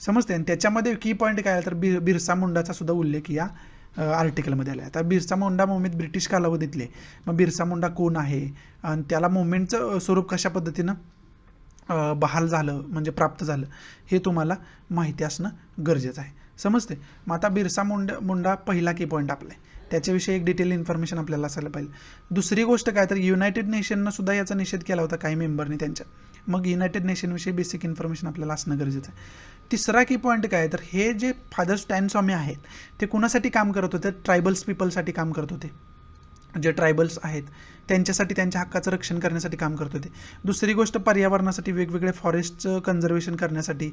A: समजते. आणि त्याच्यामध्ये की पॉईंट काय तर बिरसा मुंडाचा सुद्धा उल्लेख या आर्टिकलमध्ये आला. आता बिरसा मुंडा मुवमेंट ब्रिटिश कालावधीतले, मग बिरसा मुंडा कोण आहे आणि त्याला मुवमेंटचं स्वरूप कशा पद्धतीनं बहाल झालं म्हणजे प्राप्त झालं हे तुम्हाला माहिती असणं गरजेचं आहे. समजते. मग आता बिरसा मुंडा पहिला की पॉईंट आपला आहे, त्याच्याविषयी एक डिटेल इन्फॉर्मेशन आपल्याला असायला पाहिजे. दुसरी गोष्ट काय तर युनायटेड नेशननं सुद्धा याचा निषेध केला होता काही मेंबरने त्यांच्या. मग युनायटेड नेशनविषयी बेसिक इन्फॉर्मेशन आपल्याला असणं गरजेचं आहे. तिसरा की पॉईंट काय तर हे जे फादर स्टॅन स्वामी आहेत ते कुणासाठी काम करत होते? ट्रायबल्स पीपलसाठी काम करत होते. जे ट्रायबल्स आहेत त्यांच्यासाठी, त्यांच्या हक्काचं रक्षण करण्यासाठी काम करत होते. दुसरी गोष्ट पर्यावरणासाठी वेगवेगळे फॉरेस्टचं कन्झर्वेशन करण्यासाठी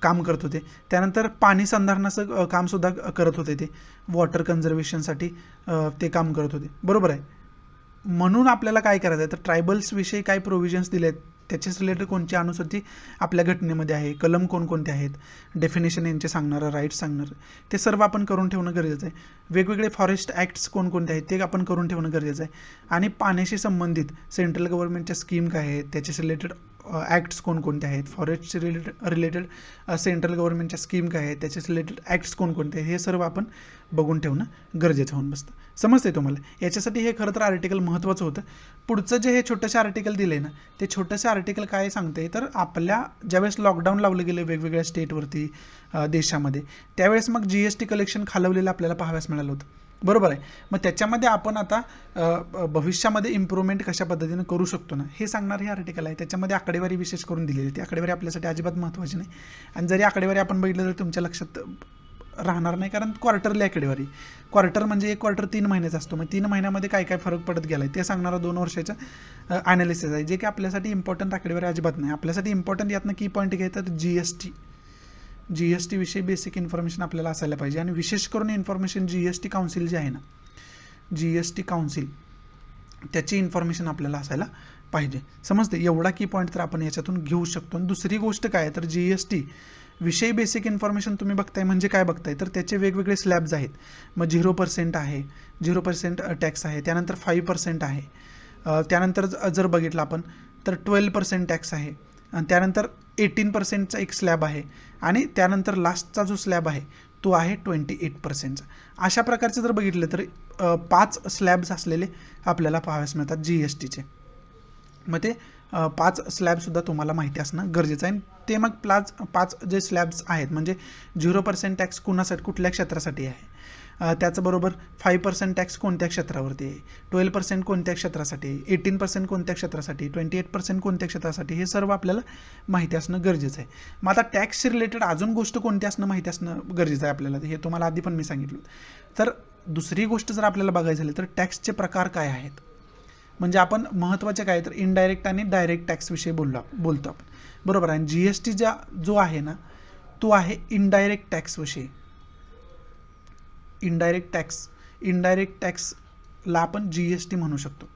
A: काम करत होते. त्यानंतर पाणी संधारणाचं कामसुद्धा करत होते. ते वॉटर कन्झर्वेशनसाठी ते काम करत होते. बरोबर आहे. म्हणून आपल्याला काय करायचं आहे तर ट्रायबल्सविषयी काय प्रोव्हिजन्स दिले आहेत, त्याच्याच रिलेटेड कोणती अनुसूची आपल्या घटनेमध्ये आहे, कलम कोणकोणते आहेत, डेफिनेशन यांचे सांगणारं, राईट्स सांगणारं, ते सर्व आपण करून ठेवणं गरजेचं आहे. वेगवेगळे फॉरेस्ट ॲक्ट्स कोणकोणते आहेत ते आपण करून ठेवणं गरजेचं आहे. आणि पाण्याशी संबंधित सेंट्रल गव्हर्नमेंटच्या स्कीम काय आहेत, त्याच्याशी रिलेटेड ॲक्ट्स कोणकोणते आहेत, फॉरेस्टचे रिलेटेड सेंट्रल गव्हर्नमेंटच्या स्कीम काय आहेत, त्याच्याशी रिलेटेड ॲक्ट्स कोणकोणते आहेत, हे सर्व आपण बघून ठेवणं गरजेचं होऊन बसतं. समजते तुम्हाला. याच्यासाठी हे खरं तर आर्टिकल महत्त्वाचं होतं. पुढचं जे हे छोटंसं आर्टिकल दिले ना, ते छोटंसं आर्टिकल काय सांगते तर आपल्या ज्यावेळेस लॉकडाऊन लावलं गेलं वेगवेगळ्या स्टेटवरती देशामध्ये, त्यावेळेस मग GST कलेक्शन खालवलेलं आपल्याला पाहाव्यास मिळालं होतं. बरोबर आहे. मग त्याच्यामध्ये आपण आता भविष्यामध्ये इम्प्रूव्हमेंट कशा पद्धतीनं करू शकतो ना, हे सांगणार हे आर्टिकल आहे. त्याच्यामध्ये आकडेवारी विशेष करून दिलेली आहे. ती आकडेवारी आपल्यासाठी अजिबात महत्त्वाची नाही. आणि जरी आकडेवारी आपण बघितलं तर तुमच्या लक्षात राहणार नाही, कारण क्वार्टरली आकडेवारी. क्वार्टर म्हणजे एक क्वार्टर 3 महिन्याचा असतो. मग 3 महिन्यामध्ये काय काय फरक पडत गेला आहे ते सांगणारा 2 वर्षाचा ॲनालिसिस आहे, जे की आपल्यासाठी इम्पॉर्टंट आकडेवारी अजिबात नाही. आपल्यासाठी इम्पॉर्टंट यातनं की पॉईंट घेतात GST विषयी बेसिक इन्फॉर्मेशन आपल्याला असायला पाहिजे. आणि विशेष करून इन्फॉर्मेशन GST काउन्सिल जे आहे ना, GST काउन्सिल त्याची इन्फॉर्मेशन आपल्याला असायला पाहिजे. समजते. एवढा की पॉईंट तर आपण याच्यातून घेऊ शकतो. आणि दुसरी गोष्ट काय तर GST विषयी बेसिक इन्फॉर्मेशन तुम्ही बघताय म्हणजे काय बघताय तर त्याचे वेगवेगळे स्लॅब्स आहेत. मग 0% आहे, 0% टॅक्स आहे, त्यानंतर 5% आहे, त्यानंतर जर बघितलं आपण तर 12% टॅक्स आहे, आणि त्यानंतर 18%चा एक स्लॅब आहे, आणि त्यानंतर लास्टचा जो स्लॅब आहे तो आहे 28%चा. अशा प्रकारचे जर बघितलं तर 5 स्लॅब्स असलेले आपल्याला पाहाव्यास मिळतात GSTचे. मग ते 5 स्लॅबसुद्धा तुम्हाला माहिती असणं गरजेचं आहे. ते मग 5 जे स्लॅब्स आहेत म्हणजे 0% टॅक्स कुणासाठी, कुठल्या क्षेत्रासाठी आहे, त्याचबरोबर 5% टॅक्स कोणत्या क्षेत्रावरती आहे, 12% कोणत्या क्षेत्रासाठी, 18% कोणत्या क्षेत्रासाठी, 28% कोणत्या क्षेत्रासाठी, हे सर्व आपल्याला माहिती असणं गरजेचं आहे. मग आता टॅक्स रिलेटेड अजून गोष्ट कोणती असणं माहिती असणं गरजेचं आहे आपल्याला, हे तुम्हाला आधी पण मी सांगितलं. तर दुसरी गोष्ट जर आपल्याला बघायची झाली तर टॅक्सचे प्रकार काय आहेत, म्हणजे आपण महत्त्वाचे काय तर इनडायरेक्ट आणि डायरेक्ट टॅक्सविषयी बोलतो आपण. बरोबर आहे. GST जो आहे ना तो आहे इनडायरेक्ट टॅक्सविषयी. इनडायरेक्ट टॅक्सला आपण GST म्हणू शकतो.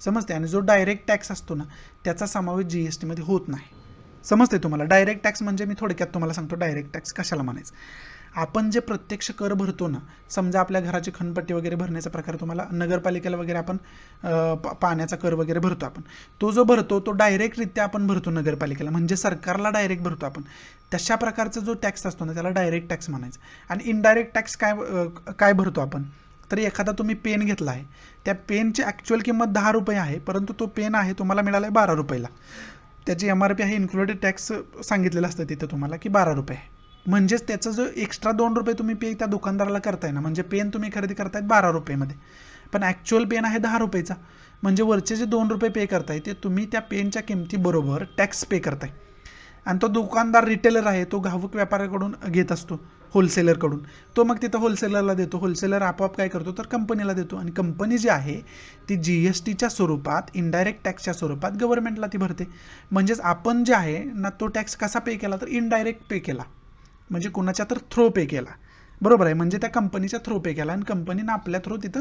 A: समजते. आणि जो डायरेक्ट टॅक्स असतो ना त्याचा समावेश GSTमध्ये होत नाही. समजते तुम्हाला. डायरेक्ट टॅक्स म्हणजे मी थोडक्यात तुम्हाला सांगतो डायरेक्ट टॅक्स कशाला म्हणायचं. आपण जे प्रत्यक्ष कर भरतो ना, समजा आपल्या घराची खणपट्टी वगैरे भरण्याचा प्रकार, तुम्हाला नगरपालिकेला वगैरे आपण पाण्याचा कर वगैरे भरतो आपण, तो जो भरतो तो डायरेक्टरित्या आपण भरतो नगरपालिकेला, म्हणजे सरकारला डायरेक्ट भरतो आपण. तशा प्रकारचा जो टॅक्स असतो ना त्याला डायरेक्ट टॅक्स म्हणायचं. आणि इनडायरेक्ट टॅक्स काय भरतो आपण तर एखादा तुम्ही पेन घेतला आहे, त्या पेनची ॲक्च्युअल किंमत 10 रुपये आहे, परंतु तो पेन आहे तुम्हाला मिळाला आहे 12 रुपयाला. त्याची MRP आहे, इन्क्लुडेड टॅक्स सांगितलेलं असतं तिथं तुम्हाला की 12 रुपये आहे. म्हणजेच त्याचं जो एक्स्ट्रा 2 रुपये तुम्ही पे त्या दुकानदाराला करताय ना, म्हणजे पेन तुम्ही खरेदी करतायत 12 रुपयेमध्ये, पण ॲक्च्युअल पेन आहे 10 रुपयेचा. म्हणजे वरचे जे 2 रुपये पे करताय ते तुम्ही त्या पेनच्या किमतीबरोबर टॅक्स पे करताय. आणि तो दुकानदार रिटेलर आहे, तो घाऊक व्यापाऱ्याकडून घेत असतो, होलसेलरकडून. तो मग तिथं होलसेलरला देतो, होलसेलर आपोआप काय करतो तर कंपनीला देतो, आणि कंपनी जी आहे ती GSTच्या स्वरूपात, इनडायरेक्ट टॅक्सच्या स्वरूपात गव्हर्नमेंटला ती भरते. म्हणजेच आपण जे आहे ना तो टॅक्स कसा पे केला तर इनडायरेक्ट पे केला, म्हणजे कुणाच्या तर थ्रो पे केला. बरोबर आहे, म्हणजे त्या कंपनीच्या थ्रू पे केला आणि कंपनीनं आपल्या थ्रू तिथं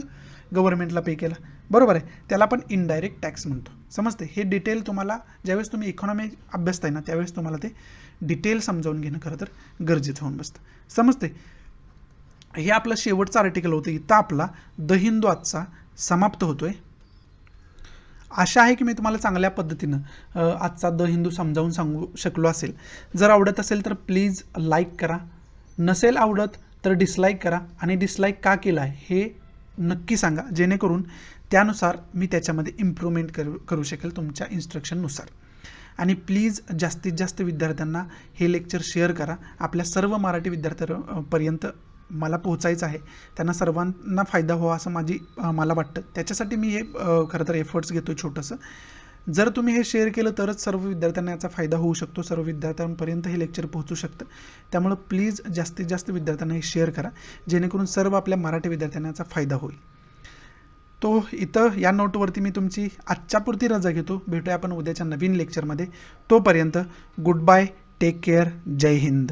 A: गव्हर्नमेंटला पे केला, बरोबर आहे. त्याला आपण इनडायरेक्ट टॅक्स म्हणतो. समजते. हे डिटेल तुम्हाला ज्यावेळेस तुम्ही इकॉनॉमी अभ्यासताय ना त्यावेळेस तुम्हाला ते डिटेल समजावून घेणं खरं तर गरजेचं होऊन बसतं. समजते. हे आपलं शेवटचं आर्टिकल होतं. इथं आपला द हिंदू आजचा समाप्त होतोय. आशा आहे की मी तुम्हाला चांगल्या पद्धतीनं आजचा द हिंदू समजावून सांगू शकलो असेल. जर आवडत असेल तर प्लीज लाईक करा, नसेल आवडत तर डिसलाईक करा आणि डिसलाईक का केला आहे हे नक्की सांगा, जेणेकरून त्यानुसार मी त्याच्यामध्ये इम्प्रूव्हमेंट करू शकेल तुमच्या इन्स्ट्रक्शननुसार. आणि प्लीज जास्तीत जास्त विद्यार्थ्यांना हे लेक्चर शेअर करा. आपल्या सर्व मराठी विद्यार्थ्यांपर्यंत मला पोहोचायचं आहे, त्यांना सर्वांना फायदा व्हावा असं मला वाटतं. त्याच्यासाठी मी हे खरं तर एफर्ट्स घेतो छोटंसं. जर तुम्ही हे शेअर केलं तरच सर्व विद्यार्थ्यांना याचा फायदा होऊ शकतो, सर्व विद्यार्थ्यांपर्यंत हे लेक्चर पोहोचू शकतं. त्यामुळं प्लीज जास्तीत जास्त विद्यार्थ्यांना हे शेअर करा, जेणेकरून सर्व आपल्या मराठी विद्यार्थ्यांना याचा फायदा होईल. तो इथं या नोटवरती मी तुमची आजच्यापुरती रजा घेतो. भेटूया आपण उद्याच्या नवीन लेक्चरमध्ये. तोपर्यंत गुड बाय, टेक केअर, जय हिंद.